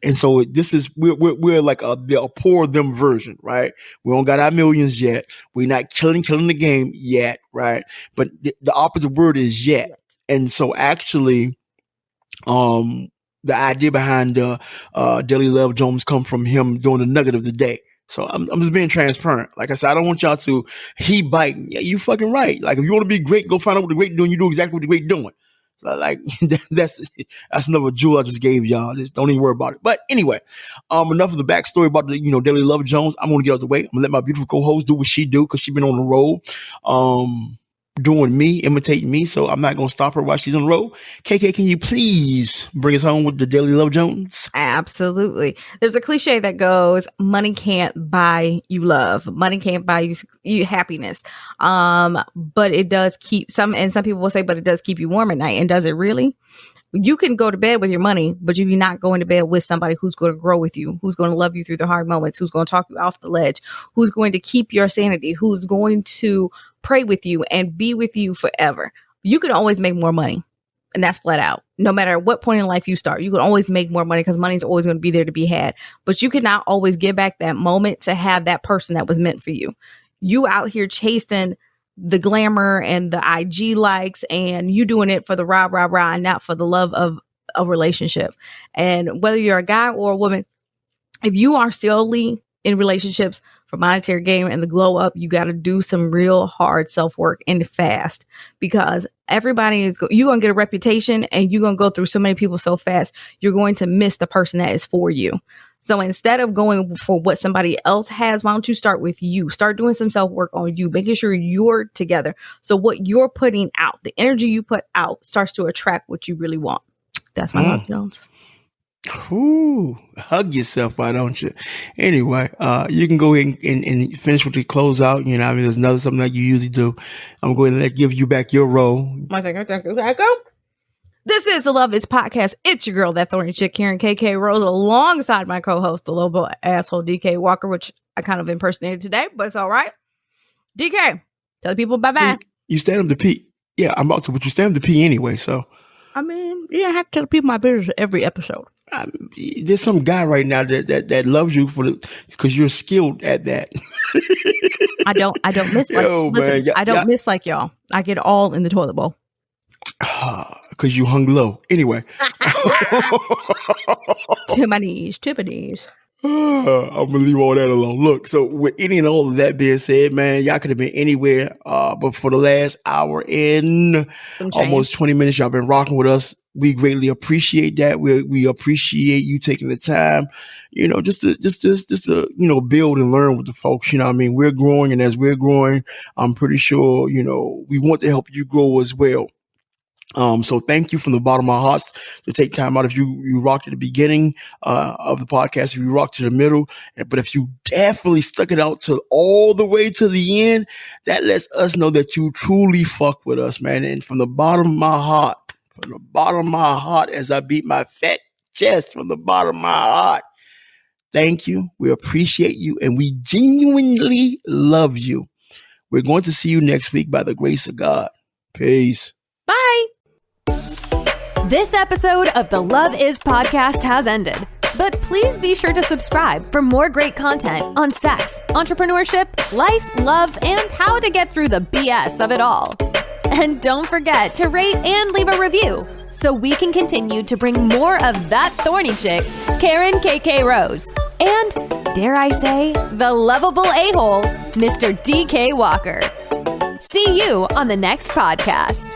and so this is we're like a poor them version, right? We don't got our millions yet. We're not killing the game yet, right? But the opposite word is yet. And so actually, the idea behind the Daily Love Jones come from him doing the nugget of the day. So I'm just being transparent. Like I said, I don't want y'all to heat biting. Yeah, you fucking right. Like if you want to be great, go find out what the great doing. You do exactly what the great doing. So that's another jewel I just gave y'all. Just don't even worry about it. But anyway, enough of the backstory about the Daily Love Jones. I'm gonna get out the way. I'm gonna let my beautiful co-host do what she do because she's been on the road. Doing me, imitating me, so I'm not going to stop her while she's on the road. KK, can you please bring us home with the Daily Love Jones? Absolutely. There's a cliche that goes, money can't buy you love. Money can't buy you happiness. But it does keep some people will say, but it does keep you warm at night. And does it really? You can go to bed with your money, but you're not going to bed with somebody who's going to grow with you, who's going to love you through the hard moments, who's going to talk you off the ledge, who's going to keep your sanity, who's going to pray with you and be with you forever. You can always make more money. And that's flat out. No matter what point in life you start, you can always make more money because money's always going to be there to be had. But you cannot always give back that moment to have that person that was meant for you. You out here chasing the glamour and the IG likes, and you doing it for the rah, and not for the love of a relationship. And whether you're a guy or a woman, if you are solely in relationships for monetary gain and the glow up, you got to do some real hard self-work and fast, because everybody you're going to get a reputation and you're going to go through so many people so fast, you're going to miss the person that is for you. So instead of going for what somebody else has, why don't you start with you? Start doing some self-work on you, making sure you're together. So what you're putting out, the energy you put out, starts to attract what you really want. That's my Love Jones. Ooh, hug yourself, why don't you? Anyway, you can go ahead and finish with the close out. There's another something that you usually do. I'm going to give you back your role. One second. I go. This is the Love Is Podcast. It's your girl, that Thorny Chick, Karen KK Rose, alongside my co-host, the Lovable Asshole, DK Walker, which I kind of impersonated today, but it's all right. DK, tell the people bye-bye. You stand up to pee. Yeah, I'm about to, but you stand up to pee anyway, so. I mean, yeah, I have to tell people my business every episode. There's some guy right now that loves you because you're skilled at that. I don't miss like, Yo, listen, man, I don't miss like y'all. I get all in the toilet bowl. Because you hung low. Anyway. To my knees. I'm gonna leave all that alone. Look, so with any and all of that being said, man, y'all could have been anywhere, but for the last hour and almost 20 minutes, y'all been rocking with us. We greatly appreciate that. We appreciate you taking the time, just to build and learn with the folks. You know what I mean? We're growing, and as we're growing, I'm pretty sure, we want to help you grow as well. So thank you from the bottom of our hearts to take time out. If you rocked at the beginning of the podcast, if you rocked to the middle, but if you definitely stuck it out to all the way to the end, that lets us know that you truly fuck with us, man. And from the bottom of my heart, as I beat my fat chest from the bottom of my heart, thank you. We appreciate you, and we genuinely love you. We're going to see you next week by the grace of God. Peace. Bye. This episode of the Love Is Podcast has ended, but please be sure to subscribe for more great content on sex, entrepreneurship, life, love, and how to get through the BS of it all. And don't forget to rate and leave a review so we can continue to bring more of that Thorny Chick, Karen KK Rose, and, dare I say, the lovable a-hole, Mr. DK Walker. See you on the next podcast.